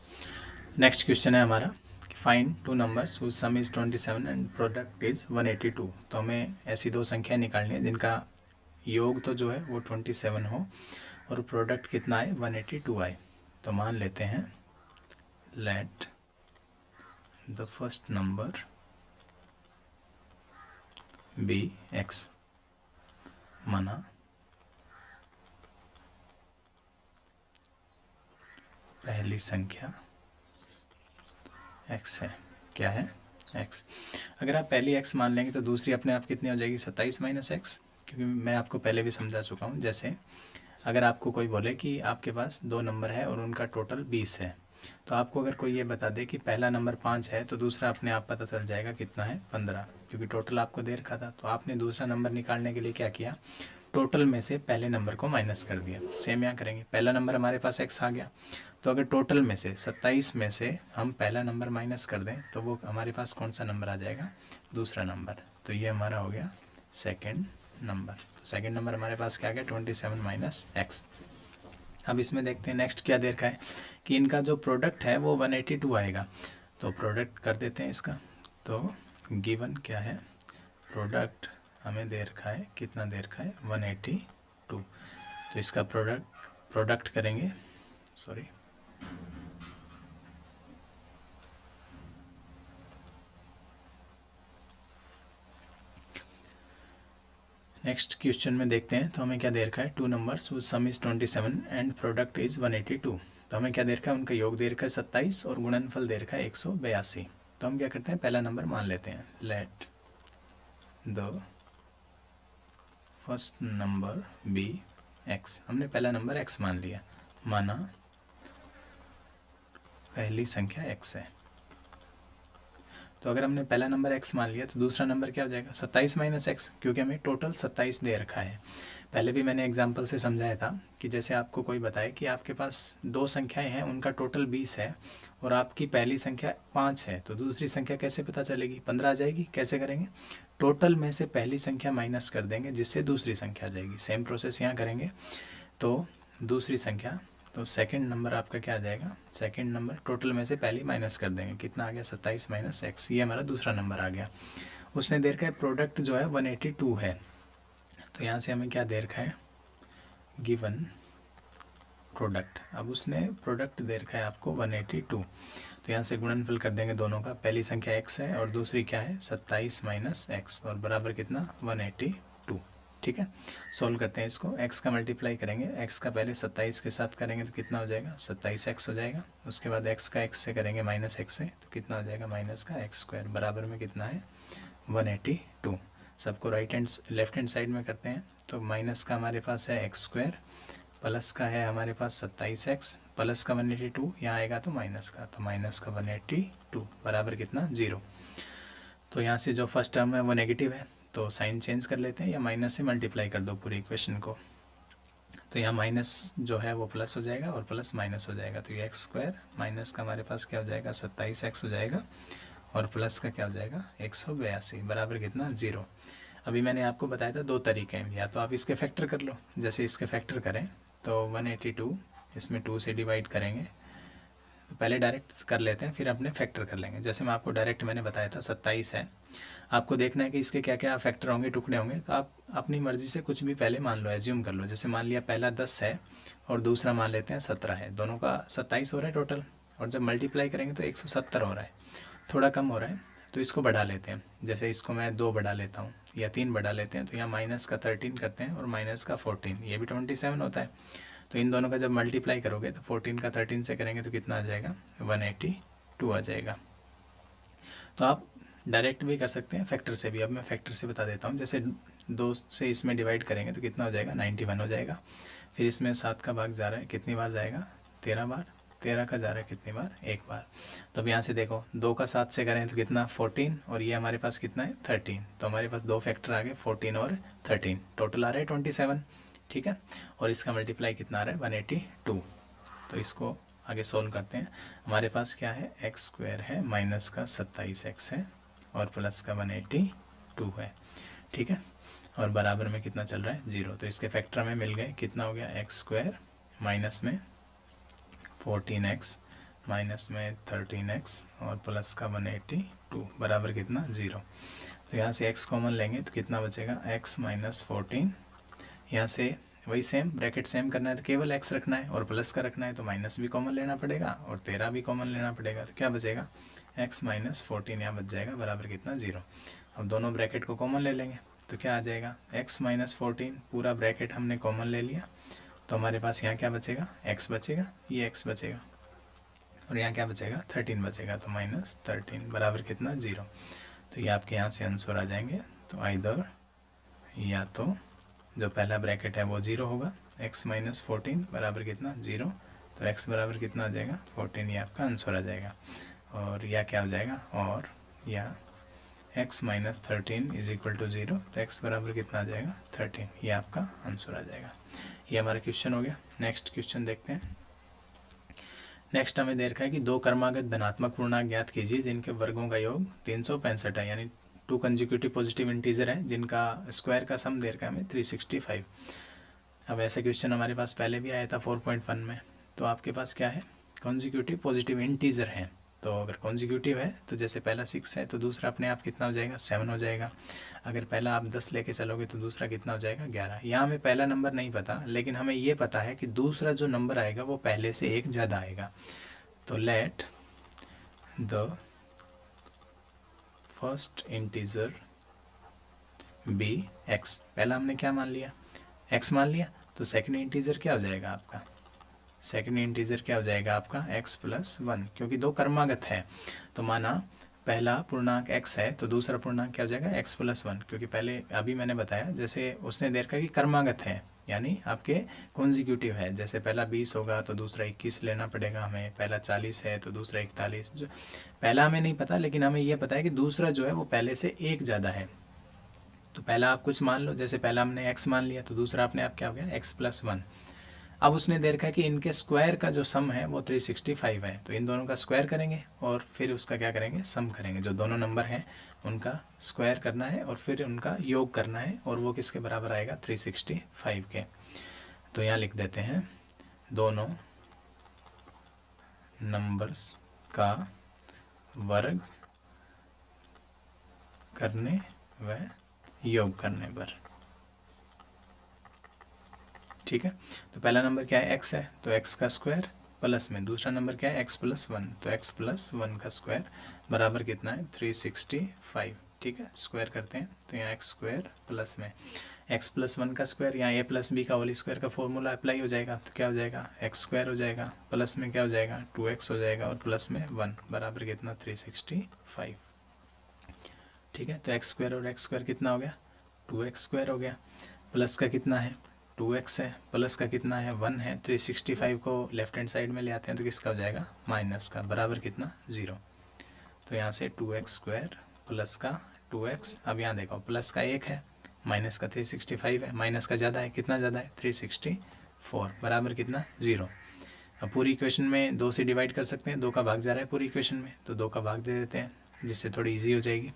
नेक्स्ट क्वेश्चन है हमारा कि find two numbers whose sum is 27 and product is 182। तो हमें ऐसी दो संख्या निकालनी है जिनका योग तो जो है वो 27 हो और प्रोडक्ट कितना आए 182 आए। तो मान लेते हैं let the first number be x, माना पहली संख्या x है। क्या है x। अगर आप पहली x मान लेंगे तो दूसरी अपने आप कितनी हो जाएगी 27 माइनस एक्स, क्योंकि मैं आपको पहले भी समझा चुका हूँ। जैसे अगर आपको कोई बोले कि आपके पास दो नंबर है और उनका टोटल 20 है, तो आपको अगर कोई ये बता दे कि पहला नंबर 5 है तो दूसरा अपने आप पता चल जाएगा कितना है 15, क्योंकि टोटल आपको दे रखा था। तो आपने दूसरा नंबर निकालने के लिए क्या किया, टोटल में से पहले नंबर को माइनस कर दिया। सेम यहाँ करेंगे, पहला नंबर हमारे पास x आ गया, तो अगर टोटल में से 27 में से हम पहला नंबर माइनस कर दें तो वो हमारे पास कौन सा नंबर आ जाएगा, दूसरा नंबर। तो ये हमारा हो गया सेकेंड नंबर। तो सेकेंड नंबर हमारे पास क्या आ गया 27 माइनस एक्स। अब इसमें देखते हैं नेक्स्ट क्या दे रखा है कि इनका जो प्रोडक्ट है वो 182 आएगा। तो प्रोडक्ट कर देते हैं इसका। तो गिवन क्या है, प्रोडक्ट हमें दे रखा है, कितना दे रखा है 182। तो इसका प्रोडक्ट करेंगे, सॉरी नेक्स्ट क्वेश्चन में देखते हैं। तो हमें क्या दे रखा है, two numbers whose sum is 27 and product is 182। तो हमें क्या दे रखा है, उनका योग दे रखा है 27 और गुणनफल दे रखा है 182। तो हम क्या करते हैं, पहला नंबर मान लेते हैं, let the first number be x। हमने पहला नंबर x मान लिया, माना पहली संख्या x है। तो अगर हमने पहला नंबर x मान लिया तो दूसरा नंबर क्या हो जाएगा 27 माइनस एक्स, क्योंकि हमें टोटल 27 दे रखा है। पहले भी मैंने एग्जांपल से समझाया था कि जैसे आपको कोई बताए कि आपके पास दो संख्याएं हैं, उनका टोटल 20 है और आपकी पहली संख्या 5 है, तो दूसरी संख्या कैसे पता चलेगी, 15 आ जाएगी। कैसे करेंगे, टोटल में से पहली संख्या माइनस कर देंगे जिससे दूसरी संख्या आ जाएगी। सेम प्रोसेस यहाँ करेंगे। तो दूसरी संख्या, तो सेकंड नंबर आपका क्या आ जाएगा, सेकंड नंबर टोटल में से पहली माइनस कर देंगे, कितना आ गया 27 माइनस एक्स। ये हमारा दूसरा नंबर आ गया। उसने दे रखा है प्रोडक्ट जो है 182 है। तो यहाँ से हमें क्या दे रखा है, गिवन प्रोडक्ट। अब उसने प्रोडक्ट दे रखा है आपको 182। तो यहाँ से गुणनफल कर देंगे दोनों का, पहली संख्या x है और दूसरी क्या है 27 माइनस एक्स, और बराबर कितना 182। ठीक है, सोल्व करते हैं इसको। x का मल्टीप्लाई करेंगे, x का पहले 27 के साथ करेंगे तो कितना हो जाएगा 27x हो जाएगा। उसके बाद x का x से करेंगे माइनस x से, तो कितना हो जाएगा माइनस का x स्क्वायर, बराबर में कितना है 182। सबको right hand left hand side में करते हैं। तो माइनस का हमारे पास है x स्क्वायर, प्लस का है हमारे पास 27x, प्लस का 182 यहाँ आएगा तो माइनस का, तो माइनस का 182 बराबर कितना 0। तो यहाँ से जो फर्स्ट टर्म है वो नेगेटिव है, तो साइन चेंज कर लेते हैं या माइनस से मल्टीप्लाई कर दो पूरी इक्वेशन को। तो यहाँ माइनस जो है वो प्लस हो जाएगा और प्लस माइनस हो जाएगा। तो ये एक्स स्क्वायर माइनस का हमारे पास क्या हो जाएगा 27x हो जाएगा और प्लस का क्या हो जाएगा 182 बराबर कितना 0। अभी मैंने आपको बताया था दो तरीके हैं, या तो आप इसके फैक्टर कर लो, जैसे इसके फैक्टर करें तो 182 इसमें 2 से डिवाइड करेंगे। तो पहले डायरेक्ट कर लेते हैं फिर अपने फैक्टर कर लेंगे। जैसे मैं आपको डायरेक्ट मैंने बताया था 27 है, आपको देखना है कि इसके क्या क्या फैक्टर होंगे, टुकड़े होंगे। तो आप अपनी मर्जी से कुछ भी पहले मान लो, एज्यूम कर लो। जैसे मान लिया पहला 10 है और दूसरा मान लेते हैं 17 है, दोनों का 27 हो रहा है टोटल, और जब मल्टीप्लाई करेंगे तो 170 हो रहा है, थोड़ा कम हो रहा है। तो इसको बढ़ा लेते हैं, जैसे इसको मैं 2 बढ़ा लेता हूँ या 3 बढ़ा लेते हैं, तो यहाँ माइनस का 13 करते हैं और माइनस का 14, ये भी 27 होता है। तो इन दोनों का जब मल्टीप्लाई करोगे तो 14 का 13 से करेंगे तो कितना आ जाएगा 182 आ जाएगा। तो आप डायरेक्ट भी कर सकते हैं, फैक्टर से भी। अब मैं फैक्टर से बता देता हूँ। जैसे 2 से इसमें डिवाइड करेंगे तो कितना हो जाएगा 91 हो जाएगा। फिर इसमें 7 का भाग जा रहा है, कितनी बार जाएगा 13 बार, 13 का जा रहा है कितनी बार, एक बार। तो अब यहाँ से देखो 2 का 7 से करें तो कितना 14, और ये हमारे पास कितना है 13। तो हमारे पास दो फैक्टर आ गए 14 और 13, टोटल आ रहा है 27। ठीक है, और इसका मल्टीप्लाई कितना आ रहा है 182। तो इसको आगे सोल्व करते हैं। हमारे पास क्या है एक्स स्क्वायर है, माइनस का 27x है और प्लस का 182 है। ठीक है, और बराबर में कितना चल रहा है 0। तो इसके फैक्टर हमें मिल गए, कितना हो गया एक्स स्क्वायर माइनस में 14x माइनस में 13x और प्लस का 182 बराबर कितना 0। तो यहाँ से x कॉमन लेंगे तो कितना बचेगा x माइनस 14। यहाँ से वही सेम ब्रैकेट सेम करना है तो केवल x रखना है और प्लस का रखना है तो माइनस भी कॉमन लेना पड़ेगा और 13 भी कॉमन लेना पड़ेगा। तो क्या बचेगा x माइनस 14 यहाँ बच जाएगा बराबर कितना 0। अब दोनों ब्रैकेट को कॉमन ले लेंगे तो क्या आ जाएगा x माइनस 14 पूरा ब्रैकेट हमने कॉमन ले लिया तो हमारे पास यहाँ क्या बचेगा x बचेगा, ये x बचेगा और यहाँ क्या बचेगा 13 बचेगा तो माइनस 13 बराबर कितना 0। तो ये आपके यहाँ से आंसर आ जाएंगे। तो आइदर या तो जो पहला ब्रैकेट है वो 0 होगा, x माइनस 14 बराबर कितना 0, तो x बराबर कितना आ जाएगा 14, ये आपका आंसर आ जाएगा। और या क्या हो जाएगा, और या x minus 13 is equal to 0, तो x बराबर कितना आ जाएगा 13, ये आपका आंसर आ जाएगा। ये हमारा क्वेश्चन हो गया। नेक्स्ट क्वेश्चन देखते हैं। नेक्स्ट हमें दे रखा है कि दो क्रमागत धनात्मक पूर्णांक ज्ञात कीजिए जिनके वर्गों का योग 365 है, यानी 2 कंजिक्यूटिव पॉजिटिव इंटीजर है जिनका स्क्वायर का सम दे रखा है हमें 365। अब ऐसा क्वेश्चन हमारे पास पहले भी आया था 4.1 में। तो आपके पास क्या है, कंजिक्यूटिव पॉजिटिव इंटीजर है। तो अगर कॉन्जिक्यूटिव है तो जैसे पहला 6 है तो दूसरा अपने आप कितना हो जाएगा 7 हो जाएगा। अगर पहला आप 10 लेके चलोगे तो दूसरा कितना हो जाएगा 11। यहाँ हमें पहला नंबर नहीं पता, लेकिन हमें ये पता है कि दूसरा जो नंबर आएगा वो पहले से एक ज़्यादा आएगा। तो let the first integer be x. पहला हमने क्या मान लिया, एक्स मान लिया, तो सेकंड इंटीजर क्या हो जाएगा आपका, सेकंड इंटीजर क्या हो जाएगा आपका x प्लस 1, क्योंकि दो क्रमागत है। तो माना पहला पूर्णांक x है तो दूसरा पूर्णांक क्या हो जाएगा x प्लस 1, क्योंकि पहले अभी मैंने बताया जैसे उसने देर का कि क्रमागत है यानी आपके कॉन्जिक्यूटिव है। जैसे पहला 20 होगा तो दूसरा 21 लेना पड़ेगा हमें, पहला 40 है तो दूसरा 41। जो पहला हमें नहीं पता, लेकिन हमें यह पता है कि दूसरा जो है वो पहले से एक ज़्यादा है। तो पहला आप कुछ मान लो, जैसे पहला हमने x मान लिया तो दूसरा अपने आप क्या हो गया x प्लस 1। अब उसने दे रखा है कि इनके स्क्वायर का जो सम है वो 365 है, तो इन दोनों का स्क्वायर करेंगे और फिर उसका क्या करेंगे सम करेंगे। जो दोनों नंबर हैं उनका स्क्वायर करना है और फिर उनका योग करना है, और वो किसके बराबर आएगा 365 के। तो यहाँ लिख देते हैं दोनों नंबर्स का वर्ग करने व योग करने पर। ठीक है, तो पहला नंबर क्या है x है तो x का स्क्वायर प्लस में दूसरा नंबर क्या है x प्लस 1, तो x प्लस 1 का स्क्वायर बराबर कितना है 365। ठीक है, स्क्वायर करते हैं तो यहाँ x स्क्वायर प्लस में x प्लस 1 का स्क्वायर, यहाँ a प्लस बी का होल स्क्वायर का फॉर्मूला अप्लाई हो जाएगा। तो क्या हो जाएगा x स्क्वायर हो जाएगा, प्लस में क्या हो जाएगा 2x हो जाएगा और प्लस में 1 बराबर कितना 365। ठीक है, तो x स्क्वायर और x स्क्वायर कितना हो गया 2x स्क्वायर हो गया, प्लस का कितना है 2x है, प्लस का कितना है 1 है। 365 को लेफ्ट हैंड साइड में ले आते हैं तो किसका हो जाएगा माइनस का, बराबर कितना 0। तो यहाँ से 2x स्क्वायर प्लस का 2x, अब यहाँ देखो प्लस का 1 है, माइनस का 365 है, माइनस का ज़्यादा है, कितना ज़्यादा है 364 बराबर कितना 0। अब पूरी इक्वेशन में 2 से डिवाइड कर सकते हैं, 2 का भाग जा रहा है पूरी इक्वेशन में तो 2 का भाग दे देते हैं जिससे थोड़ी ईजी हो जाएगी।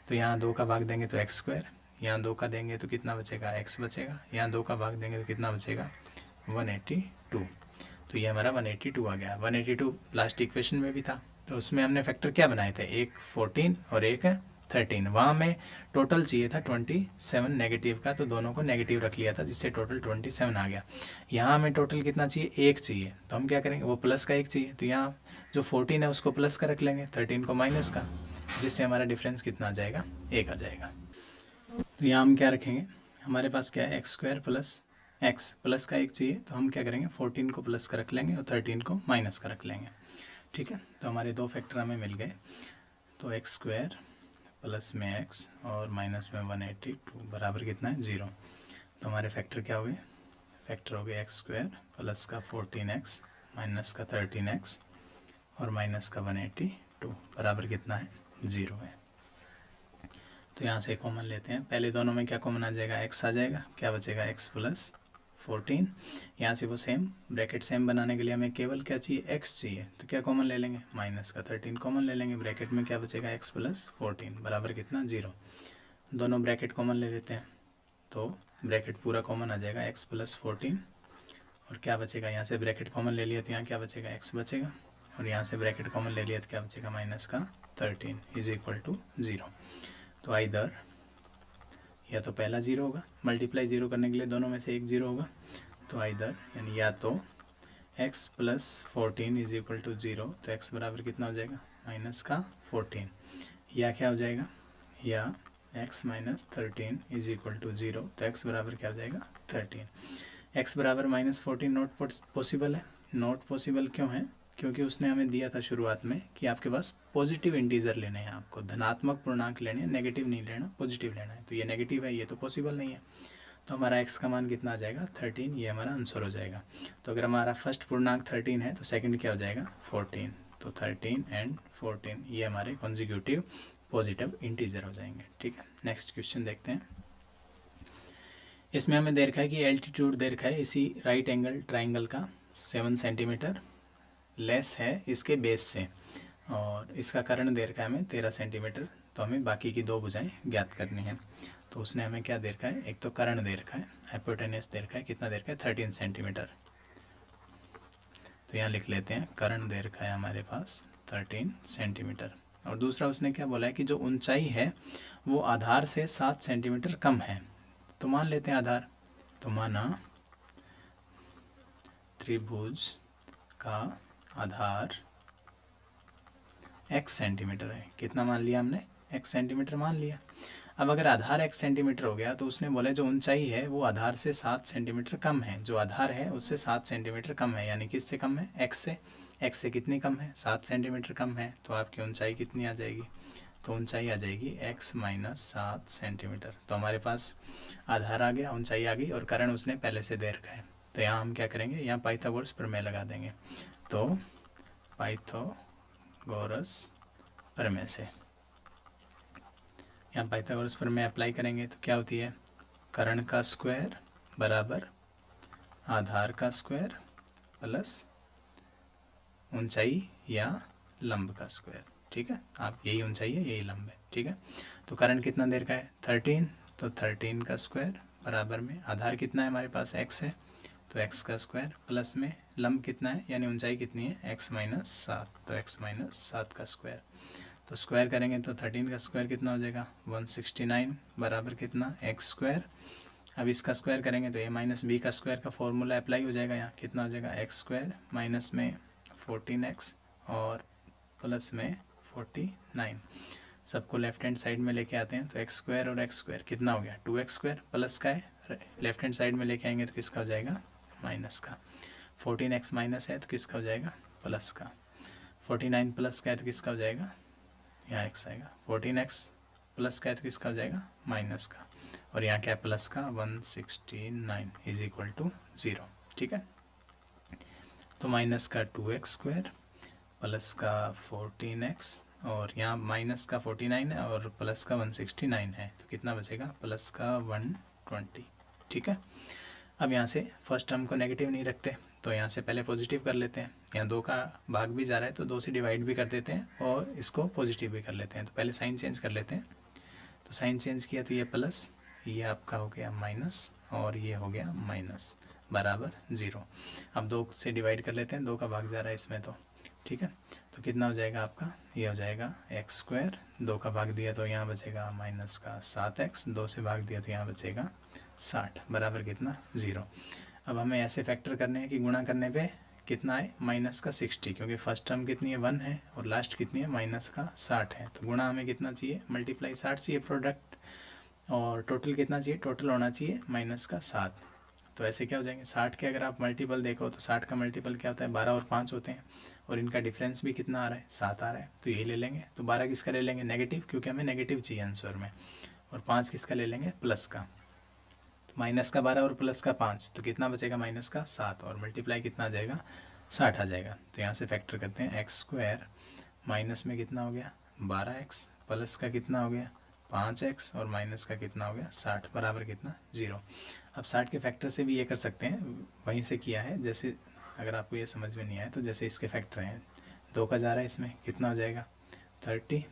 तो यहाँ 2 का भाग देंगे तो x स्क्वायर, यहाँ 2 का देंगे तो कितना बचेगा x बचेगा, यहाँ 2 का भाग देंगे तो कितना बचेगा 182। तो ये हमारा 182 आ गया। 182 लास्ट इक्वेशन में भी था, तो उसमें हमने फैक्टर क्या बनाए थे, एक 14 और एक 13। वहाँ में टोटल चाहिए था 27 नेगेटिव का, तो दोनों को नेगेटिव रख लिया था जिससे टोटल 27 आ गया। यहाँ हमें टोटल कितना चाहिए, एक चाहिए, तो हम क्या करेंगे वो प्लस का एक चाहिए, तो यहाँ जो 14 है उसको प्लस का रख लेंगे, 13 को माइनस का, जिससे हमारा डिफरेंस कितना आ जाएगा एक आ जाएगा। तो यहाँ हम क्या रखेंगे, हमारे पास क्या है x square plus x, plus का एक चाहिए तो हम क्या करेंगे 14 को प्लस का रख लेंगे और 13 को माइनस का रख लेंगे। ठीक है, तो हमारे दो फैक्टर हमें मिल गए। तो एक्स स्क्वायर प्लस में एक्स और माइनस में 182 बराबर कितना है 0। तो हमारे फैक्टर क्या हो गए, फैक्टर हो गए एक्स स्क्वायर प्लस का 14x माइनस का 13x और माइनस का 182 बराबर कितना है 0 है। तो यहाँ से कॉमन लेते हैं, पहले दोनों में क्या कॉमन आ जाएगा x आ जाएगा, क्या बचेगा x प्लस 14। यहाँ से वो सेम ब्रैकेट सेम बनाने के लिए हमें केवल क्या चाहिए x चाहिए, तो क्या कॉमन ले लेंगे माइनस का 13 कॉमन ले लेंगे, ब्रैकेट में क्या बचेगा x प्लस 14 बराबर कितना 0। दोनों ब्रैकेट कॉमन ले लेते हैं तो ब्रैकेट पूरा कॉमन आ जाएगा x प्लस 14, और क्या बचेगा, यहाँ से ब्रैकेट कॉमन ले लिया तो यहाँ क्या बचेगा, x बचेगा, और यहाँ से ब्रैकेट कॉमन ले लिया तो क्या बचेगा, माइनस का 13 इज इक्वल टू 0। तो आइदर या तो पहला 0 होगा, मल्टीप्लाई 0 करने के लिए दोनों में से एक 0 होगा, तो आइदर यानी या तो x plus 14 is equal to 0, तो x बराबर कितना हो जाएगा, माइनस का 14, या क्या हो जाएगा, या x minus 13 is equal to 0, तो x बराबर क्या हो जाएगा, 13। x बराबर माइनस 14 नॉट पॉसिबल है। नॉट पॉसिबल क्यों है, क्योंकि उसने हमें दिया था शुरुआत में कि आपके पास पॉजिटिव इंटीजर लेने हैं, आपको धनात्मक पूर्णांक लेने हैं, नेगेटिव नहीं लेना, पॉजिटिव लेना है, तो ये नेगेटिव है, ये तो पॉसिबल नहीं है। तो हमारा x का मान कितना आ जाएगा, 13, ये हमारा आंसर हो जाएगा। तो अगर हमारा फर्स्ट पूर्णांक 13 है तो सेकंड क्या हो जाएगा, 14, तो 13 एंड 14 ये हमारे कॉन्जिक्यूटिव पॉजिटिव इंटीजर हो जाएंगे। ठीक है, नेक्स्ट क्वेश्चन देखते हैं। इसमें हमें दे रखा है कि एल्टीट्यूड दे रखा है इसी राइट एंगल ट्राइंगल का 7 सेंटीमीटर लेस है इसके बेस से, और इसका कर्ण दे रखा है हमें 13 सेंटीमीटर, तो हमें बाकी की दो भुजाएं ज्ञात करनी है। तो उसने हमें क्या दे रखा है, एक तो कर्ण दे रखा है, हाइपोटेनस दे रखा है, कितना दे रखा है, 13 सेंटीमीटर। तो यहाँ लिख लेते हैं, कर्ण दे रखा है हमारे पास 13 सेंटीमीटर, और दूसरा उसने क्या बोला है कि जो ऊंचाई है वो आधार से 7 सेंटीमीटर कम है। तो मान लेते हैं आधार, तो माना त्रिभुज का आधार x सेंटीमीटर है, कितना मान लिया हमने, x सेंटीमीटर मान लिया। अब अगर आधार x सेंटीमीटर हो गया तो उसने बोला जो ऊंचाई है वो आधार से 7 सेंटीमीटर कम है, जो आधार है उससे 7 सेंटीमीटर कम है, यानी किससे कम है, x से कितनी कम है, 7 सेंटीमीटर कम है, तो आपकी ऊंचाई कितनी आ जाएगी, तो ऊंचाई आ जाएगी x माइनस 7 सेंटीमीटर। तो हमारे पास आधार आ गया, ऊंचाई आ गई, और कर्ण उसने पहले से दे रखा है। तो यहाँ हम क्या करेंगे, यहाँ पाइथागोरस प्रमेय लगा देंगे। तो पाइथागोरस प्रमेय से यहाँ पाइथागोरस प्रमेय अप्लाई करेंगे तो क्या होती है, कर्ण का स्क्वायर बराबर आधार का स्क्वायर प्लस ऊंचाई या लंब का स्क्वायर। ठीक है, आप यही ऊंचाई है यही लंब है। ठीक है, तो कर्ण कितना देर का है, 13, तो 13 का स्क्वायर बराबर में आधार कितना है हमारे पास, x है, तो x का स्क्वायर प्लस में लंब कितना है, यानी ऊंचाई कितनी है, x माइनस 7, तो x माइनस 7 का स्क्वायर। तो स्क्वायर करेंगे तो 13 का स्क्वायर कितना हो जाएगा, 169 बराबर कितना, x स्क्वायर। अब इसका स्क्वायर करेंगे तो a माइनस बी का स्क्वायर का फॉर्मूला अप्लाई हो जाएगा, यहाँ कितना हो जाएगा, x स्क्वायर माइनस में 14x और प्लस में 49, सबको लेफ्ट हैंड साइड में लेके आते हैं, तो x स्क्वायर और x स्क्वायर कितना हो गया, 2x स्क्वायर प्लस का है, लेफ्ट हैंड साइड में लेके आएंगे तो किसका हो जाएगा, माइनस का। 14x माइनस है तो किसका हो जाएगा, प्लस का। 49 प्लस का है तो किसका हो जाएगा, यहाँ x आएगा। 14x प्लस का है तो किसका हो जाएगा, माइनस का, और यहाँ क्या प्लस का, 169 इज इक्वल टू 0। ठीक है, तो माइनस का 2x स्क्वायर प्लस का 14x, और यहाँ माइनस का 49 है और प्लस का 169 है, तो कितना बचेगा, प्लस का 120। ठीक है, अब यहाँ से फर्स्ट टर्म को नेगेटिव नहीं रखते, तो यहाँ से पहले पॉजिटिव कर लेते हैं, यहाँ 2 का भाग भी जा रहा है तो 2 से डिवाइड भी कर देते हैं और इसको पॉजिटिव भी कर लेते हैं। तो पहले साइन चेंज कर लेते हैं, तो साइन चेंज किया तो ये प्लस, ये आपका हो गया माइनस, और ये हो गया माइनस बराबर 0। अब 2 से डिवाइड कर लेते हैं, 2 का भाग जा रहा है इसमें, तो ठीक है, तो कितना हो जाएगा आपका, ये हो जाएगा x स्क्वायर, 2 का भाग दिया तो यहाँ बचेगा माइनस का 7x, 2 से भाग दिया तो यहाँ बचेगा 60 बराबर कितना, 0। अब हमें ऐसे फैक्टर करने हैं कि गुणा करने पे कितना है, माइनस का 60, क्योंकि फर्स्ट टर्म कितनी है 1 है और लास्ट कितनी है माइनस का 60 है, तो गुणा हमें कितना चाहिए, मल्टीप्लाई 60 चाहिए प्रोडक्ट, और टोटल कितना चाहिए, टोटल होना चाहिए माइनस का 7। तो ऐसे क्या हो जाएंगे, 60 के अगर आप मल्टीपल देखो तो 60 का मल्टीपल क्या होता है, 12 और 5 होते हैं, और इनका डिफरेंस भी कितना आ रहा है, 7 आ रहा है, तो यही ले लेंगे। तो 12 किसका ले लेंगे, नेगेटिव, क्योंकि हमें नेगेटिव चाहिए आंसर में, और 5 किसका ले लेंगे, प्लस का। तो माइनस का 12 और प्लस का 5, तो कितना बचेगा, माइनस का 7, और मल्टीप्लाई कितना आ जाएगा, 60 आ जाएगा। तो यहाँ से फैक्टर करते हैं, एक्स स्क्वायर माइनस में कितना हो गया, 12x, प्लस का कितना हो गया 5x, और माइनस का कितना हो गया 60 बराबर कितना, 0। अब 60 के फैक्टर से भी ये कर सकते हैं, वहीं से किया है, जैसे अगर आपको ये समझ में नहीं आया तो जैसे इसके फैक्टर हैं, 2 का जा रहा है इसमें कितना हो जाएगा 30,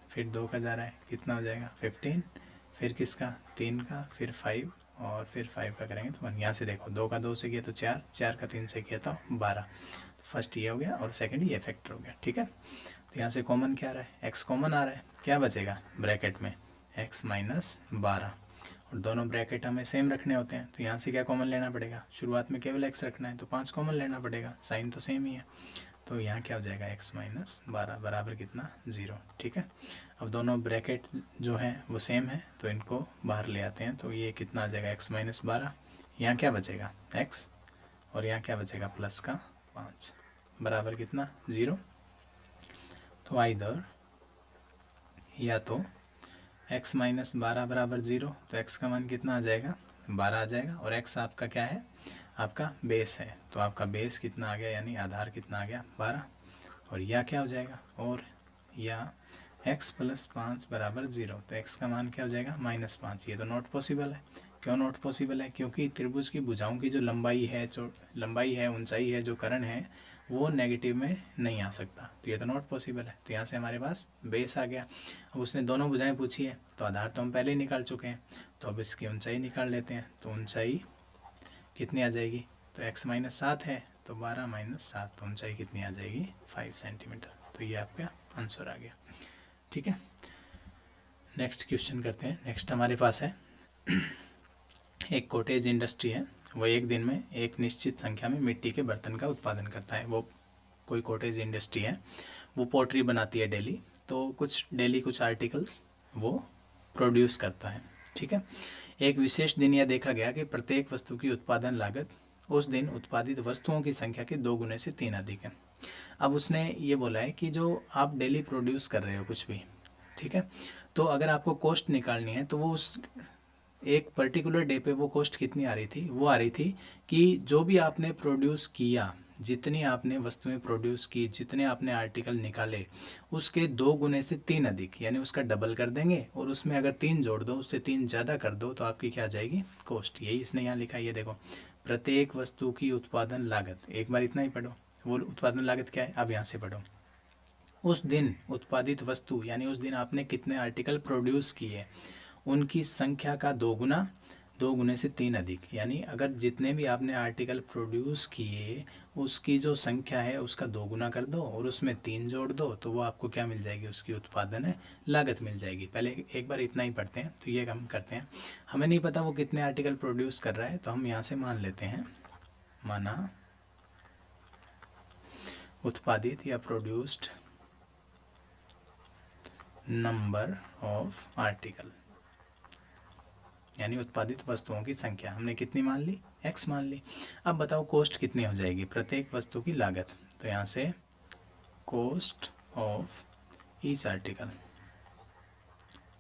फिर 2 का जा रहा है कितना हो जाएगा 15, फिर किसका 3 का, फिर 5 और फिर 5 का करेंगे तो 1। यहाँ से देखो 2 का 2 से किया तो 4, 4 का 3 से किया तो 12। तो फर्स्ट ये हो गया और सेकंड ये फैक्टर हो गया, ठीक है। तो यहाँ से कॉमन क्या आ रहा है, x कॉमन आ रहा है, क्या बचेगा ब्रैकेट में x माइनस 12, और दोनों ब्रैकेट हमें सेम रखने होते हैं। तो यहाँ से क्या कॉमन लेना पड़ेगा, शुरुआत में केवल x रखना है तो 5 कॉमन लेना पड़ेगा, साइन तो सेम ही है। तो यहाँ क्या हो जाएगा x माइनस 12 बराबर कितना 0, ठीक है। अब दोनों ब्रैकेट जो हैं वो सेम है तो इनको बाहर ले आते हैं, तो ये कितना आ जाएगा x माइनस 12, यहाँ क्या बचेगा x, और यहाँ क्या बचेगा प्लस का 5 बराबर कितना 0। तो आइदर या तो x माइनस 12 बराबर 0, तो x का मान कितना आ जाएगा 12 आ जाएगा, और x आपका क्या है, आपका बेस है, तो आपका बेस कितना आ गया यानी आधार कितना आ गया 12, और यह क्या हो जाएगा, और या x प्लस 5 बराबर 0, तो x का मान क्या हो जाएगा -5। ये तो नॉट पॉसिबल है। क्यों नॉट पॉसिबल है, क्योंकि त्रिभुज की भुजाओं की जो लंबाई है ऊंचाई है जो कर्ण है वो नेगेटिव में नहीं आ सकता, तो ये तो नॉट पॉसिबल है। तो यहाँ से हमारे पास बेस आ गया। अब उसने दोनों भुजाएं पूछी है तो आधार तो हम पहले ही निकाल चुके हैं, तो अब इसकी ऊंचाई निकाल लेते हैं। तो ऊंचाई कितनी आ जाएगी, तो x माइनस 7 है तो 12 माइनस 7, तो ऊंचाई कितनी आ जाएगी 5 सेंटीमीटर। तो ये आपका आंसर आ गया, ठीक है। नेक्स्ट क्वेश्चन करते हैं। नेक्स्ट हमारे पास है एक कॉटेज इंडस्ट्री है, वो एक दिन में एक निश्चित संख्या में मिट्टी के बर्तन का उत्पादन करता है। वो कोई कॉटेज इंडस्ट्री है, वो पोट्री बनाती है डेली, तो कुछ आर्टिकल्स वो प्रोड्यूस करता है, ठीक है। एक विशेष दिन यह देखा गया कि प्रत्येक वस्तु की उत्पादन लागत उस दिन उत्पादित वस्तुओं की संख्या के 2 गुने से 3 अधिक है। अब उसने ये बोला है कि जो आप डेली प्रोड्यूस कर रहे हो कुछ भी, ठीक है, तो अगर आपको कॉस्ट निकालनी है तो वो उस एक पर्टिकुलर डे पे वो कॉस्ट कितनी आ रही थी, वो आ रही थी कि जो भी आपने प्रोड्यूस किया, जितनी आपने वस्तुएं प्रोड्यूस की, जितने आपने आर्टिकल निकाले, उसके 2 गुने से 3 अधिक, यानी उसका डबल कर देंगे, और उसमें अगर 3 जोड़ दो, उससे 3 ज़्यादा कर दो, तो आपकी क्या आ जाएगी कॉस्ट। यही इसने यहाँ लिखा है, ये देखो, प्रत्येक वस्तु की उत्पादन लागत। एक बार इतना ही पढ़ो, वो उत्पादन लागत क्या है, अब यहाँ से पढ़ो। उस दिन उत्पादित वस्तु यानी उस दिन आपने कितने आर्टिकल प्रोड्यूस किए, उनकी संख्या का 2 गुना, 2 गुने से 3 अधिक, यानी अगर जितने भी आपने आर्टिकल प्रोड्यूस किए उसकी जो संख्या है उसका 2 गुना कर दो और उसमें 3 जोड़ दो, तो वो आपको क्या मिल जाएगी, उसकी उत्पादन है लागत मिल जाएगी। पहले एक बार इतना ही पढ़ते हैं। तो ये हम करते हैं, हमें नहीं पता वो कितने आर्टिकल प्रोड्यूस कर रहा है, तो हम यहाँ से मान लेते हैं, माना उत्पादित या प्रोड्यूस्ड नंबर ऑफ आर्टिकल, यानी उत्पादित वस्तुओं की संख्या हमने कितनी मान ली, x मान ली। अब बताओ कॉस्ट कितनी हो जाएगी, प्रत्येक वस्तु की लागत। तो यहाँ से कॉस्ट ऑफ ईच आर्टिकल,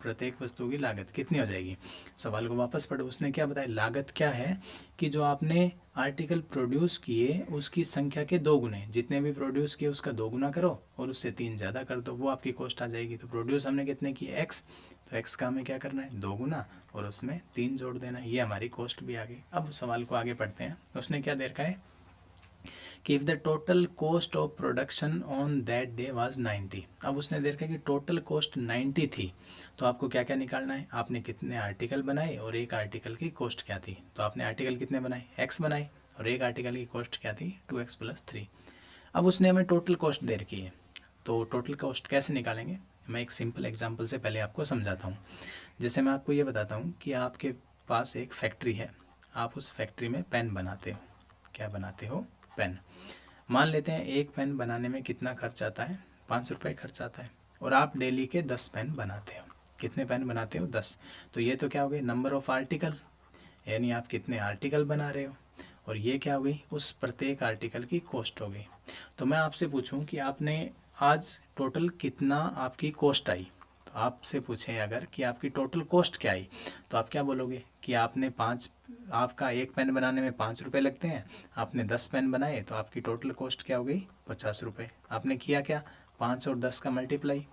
प्रत्येक वस्तु की लागत कितनी हो जाएगी। सवाल को वापस पढ़ो, उसने क्या बताया, लागत क्या है कि जो आपने आर्टिकल प्रोड्यूस किए उसकी संख्या के 2 गुने, जितने भी प्रोड्यूस किए उसका 2 गुना करो और उससे 3 ज़्यादा कर दो, वो आपकी कॉस्ट आ जाएगी। तो प्रोड्यूस हमने कितने किए x, तो x का हमें क्या करना है 2 गुना और उसमें 3 जोड़ देना, ये हमारी कॉस्ट भी आ गई। अब सवाल को आगे पढ़ते हैं। उसने क्या दे रखा है कि if the total cost of production on that day was 90। अब उसने दे रखा है कि टोटल कॉस्ट 90 थी, तो आपको क्या क्या निकालना है, आपने कितने आर्टिकल बनाए और एक आर्टिकल की कॉस्ट क्या थी। तो आपने आर्टिकल कितने बनाए, x बनाए, और एक आर्टिकल की कॉस्ट क्या थी 2x + 3। अब उसने हमें टोटल कॉस्ट दे रखी है, तो टोटल कॉस्ट कैसे निकालेंगे, मैं एक सिंपल एग्जांपल से पहले आपको समझाता हूँ। जैसे मैं आपको ये बताता हूँ कि आपके पास एक फैक्ट्री है, आप उस फैक्ट्री में पेन बनाते हो। क्या बनाते हो, पेन। मान लेते हैं एक पेन बनाने में कितना खर्च आता है, 5 रुपये खर्च आता है, और आप डेली के 10 पेन बनाते हो। कितने पेन बनाते हो, 10। तो ये तो क्या हो गई नंबर ऑफ आर्टिकल, यानी आप कितने आर्टिकल बना रहे हो, और ये क्या हो गई, उस प्रत्येक आर्टिकल की कॉस्ट हो गई। तो मैं आपसे पूछूं कि आपने आज टोटल कितना आपकी कॉस्ट आई, तो आपसे पूछें अगर कि आपकी टोटल कॉस्ट क्या आई, तो आप क्या बोलोगे कि आपका एक पेन बनाने में 5 रुपये लगते हैं, आपने 10 पेन बनाए तो आपकी टोटल कॉस्ट क्या हो गई 50 रुपये। आपने किया क्या, 5 और 10 का मल्टीप्लाई,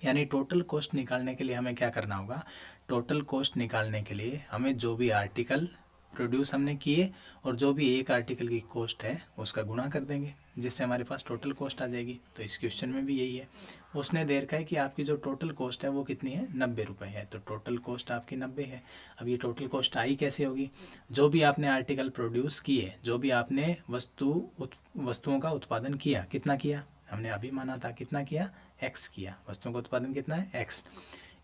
यानी टोटल कॉस्ट निकालने के लिए हमें क्या करना होगा, टोटल कॉस्ट निकालने के लिए हमें जो भी आर्टिकल प्रोड्यूस हमने किए और जो भी एक आर्टिकल की कॉस्ट है उसका गुणा कर देंगे, जिससे हमारे पास टोटल कॉस्ट आ जाएगी। तो इस क्वेश्चन में भी यही है, उसने दे रखा है कि आपकी जो टोटल कॉस्ट है वो कितनी है, 90 रुपये है। तो टोटल कॉस्ट आपकी 90 है। अब ये टोटल कॉस्ट आई कैसे होगी, जो भी आपने आर्टिकल प्रोड्यूस किए, जो भी आपने वस्तुओं का उत्पादन किया, कितना किया हमने अभी माना था, कितना किया, एक्स किया, वस्तुओं का उत्पादन कितना है, एक्स,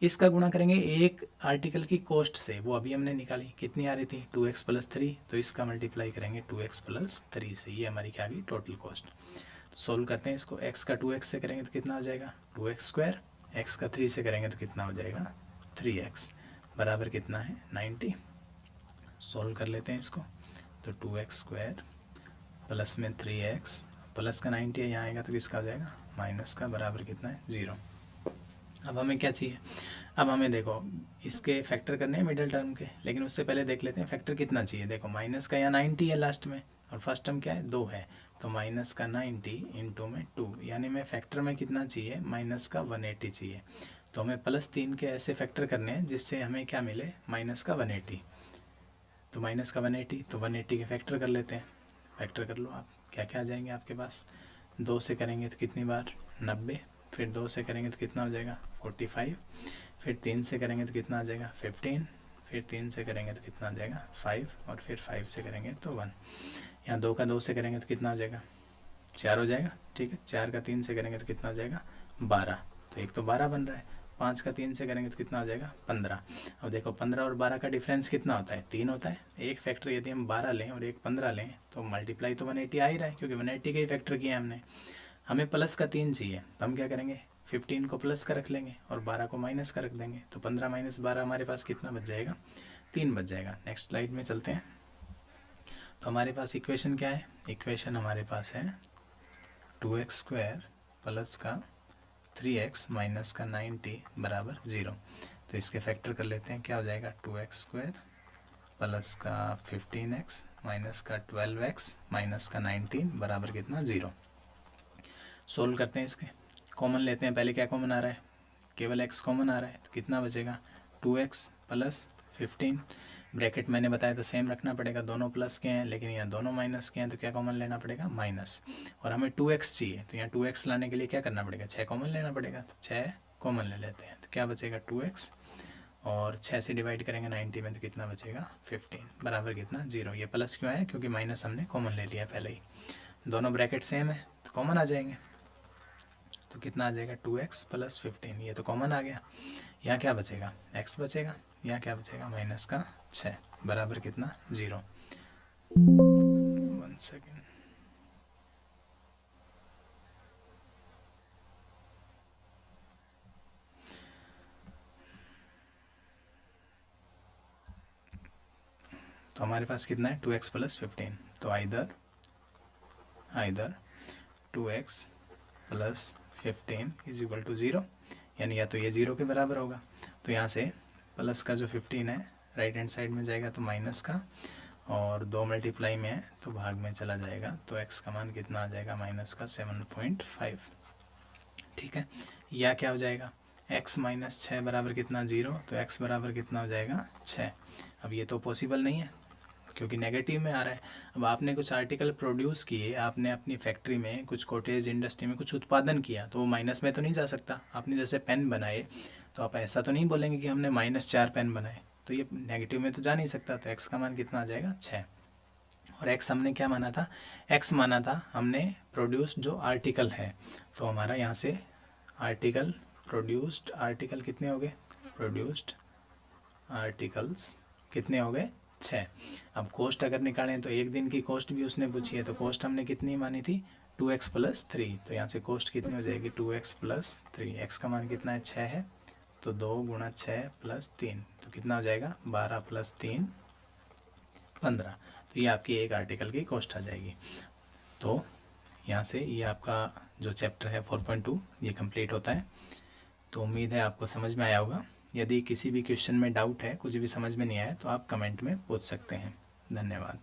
इसका गुणा करेंगे एक आर्टिकल की कॉस्ट से, वो अभी हमने निकाली, कितनी आ रही थी 2x + 3, तो इसका मल्टीप्लाई करेंगे 2x + 3 से, ये हमारी क्या आ गई, टोटल कॉस्ट। तो सोल्व करते हैं इसको, x का 2x से करेंगे तो कितना हो जाएगा 2x², x का 3 से करेंगे तो कितना हो जाएगा 3x, बराबर कितना है 90। सोल्व कर लेते हैं इसको, तो 2x² प्लस में 3x प्लस का 90 है, यहाँ आएगा तो किसका हो जाएगा, माइनस का, बराबर कितना है 0। अब हमें क्या चाहिए, अब हमें देखो इसके फैक्टर करने हैं मिडिल टर्म के, लेकिन उससे पहले देख लेते हैं फैक्टर कितना चाहिए। देखो माइनस का यहाँ 90 है लास्ट में, और फर्स्ट टर्म क्या है 2 है, तो माइनस का 90 इंटू में 2, यानी मैं फैक्टर में कितना चाहिए, माइनस का 180 चाहिए। तो हमें +3 के ऐसे फैक्टर करने हैं जिससे हमें क्या मिले, माइनस का 180। तो माइनस का 180, तो 180 के फैक्टर कर लेते हैं, फैक्टर कर लो आप, क्या क्या आ जाएंगे आपके पास, 2 से करेंगे तो कितनी बार 90, फिर 2 से करेंगे तो कितना हो जाएगा 45, फिर 3 से करेंगे तो कितना आ जाएगा 15, फिर 3 से करेंगे तो कितना आ जाएगा 5, और फिर 5 से करेंगे तो 1। यहाँ 2 का 2 से करेंगे तो कितना हो जाएगा 4 हो जाएगा, ठीक है। 4 का 3 से करेंगे तो कितना हो जाएगा 12, तो एक तो 12 बन रहा है। 5 का 3 से करेंगे तो कितना हो जाएगा 15। अब देखो 15 और 12 का डिफरेंस कितना होता है, 3 होता है। एक फैक्टर यदि हम 12 लें और एक 15 लें तो मल्टीप्लाई तो 180 आ ही रहा है, क्योंकि 180 का ही फैक्टर किया हमने। हमें प्लस का 3 चाहिए, तो हम क्या करेंगे 15 को प्लस का रख लेंगे और 12 को माइनस का रख देंगे, तो 15 - 12 हमारे पास कितना बच जाएगा, 3 बच जाएगा। नेक्स्ट स्लाइड में चलते हैं। तो हमारे पास इक्वेशन क्या है, इक्वेशन हमारे पास है 2x² प्लस का 3x माइनस का 90 बराबर 0। तो इसके फैक्टर कर लेते हैं, क्या हो जाएगा 2x² प्लस का 15x माइनस का 12x माइनस का 19 बराबर कितना 0। सोल्व करते हैं इसके, कॉमन लेते हैं। पहले क्या कॉमन आ रहा है, केवल x कॉमन आ रहा है, तो कितना बचेगा 2x प्लस 15, ब्रैकेट मैंने बताया था सेम रखना पड़ेगा, दोनों प्लस के हैं लेकिन यहाँ दोनों माइनस के हैं, तो क्या कॉमन लेना पड़ेगा माइनस। और हमें 2x चाहिए, तो यहाँ 2x लाने के लिए क्या करना पड़ेगा, 6 कॉमन लेना पड़ेगा, तो 6 कॉमन ले लेते हैं। तो क्या बचेगा 2x, और 6 से डिवाइड करेंगे 90 में तो कितना बचेगा 15, बराबर कितना 0। ये प्लस क्यों है, क्योंकि माइनस हमने कॉमन ले लिया पहले ही। दोनों ब्रैकेट सेम है तो कॉमन आ जाएंगे, तो कितना आ जाएगा 2x प्लस 15, ये तो कॉमन आ गया। यहाँ क्या बचेगा x बचेगा, यहाँ क्या बचेगा माइनस का 6 बराबर कितना 0। 1 सेकेंड, तो हमारे पास कितना है 2x प्लस 15, तो either 2x plus 15 is equal to 0, यानी या तो ये 0 के बराबर होगा। तो यहाँ से प्लस का जो 15 है राइट हैंड साइड में जाएगा तो माइनस का, और 2 मल्टीप्लाई में है तो भाग में चला जाएगा, तो x का मान कितना आ जाएगा माइनस का 7.5, ठीक है। या क्या हो जाएगा x माइनस 6 बराबर कितना 0, तो x बराबर कितना हो जाएगा 6। अब ये तो पॉसिबल नहीं है क्योंकि नेगेटिव में आ रहा है। अब आपने कुछ आर्टिकल प्रोड्यूस किए, आपने अपनी फैक्ट्री में कुछ कॉटेज इंडस्ट्री में कुछ उत्पादन किया, तो वो माइनस में तो नहीं जा सकता। आपने जैसे पेन बनाए तो आप ऐसा तो नहीं बोलेंगे कि हमने -4 पेन बनाए, तो ये नेगेटिव में तो जा नहीं सकता। तो x का मान कितना आ जाएगा 6, और x हमने क्या माना था, x माना था हमने प्रोड्यूस्ड जो आर्टिकल है, तो हमारा यहाँ से आर्टिकल प्रोड्यूस्ड, आर्टिकल कितने हो गए, प्रोड्यूस्ड आर्टिकल्स कितने हो गए 6। अब कॉस्ट अगर निकालें तो एक दिन की कॉस्ट भी उसने पूछी है, तो कॉस्ट हमने कितनी मानी थी 2x प्लस 3, तो यहाँ से कॉस्ट कितनी हो जाएगी 2x प्लस 3, x का मान कितना है 6 है, तो 2 गुणा 6 प्लस 3, तो कितना हो जाएगा 12 प्लस 3 15। तो ये आपकी एक आर्टिकल की कॉस्ट आ जाएगी। तो यहाँ से ये आपका जो चैप्टर है 4.2 ये कंप्लीट होता है। तो उम्मीद है आपको समझ में आया होगा। यदि किसी भी क्वेश्चन में डाउट है, कुछ भी समझ में नहीं आया, तो आप कमेंट में पूछ सकते हैं। धन्यवाद।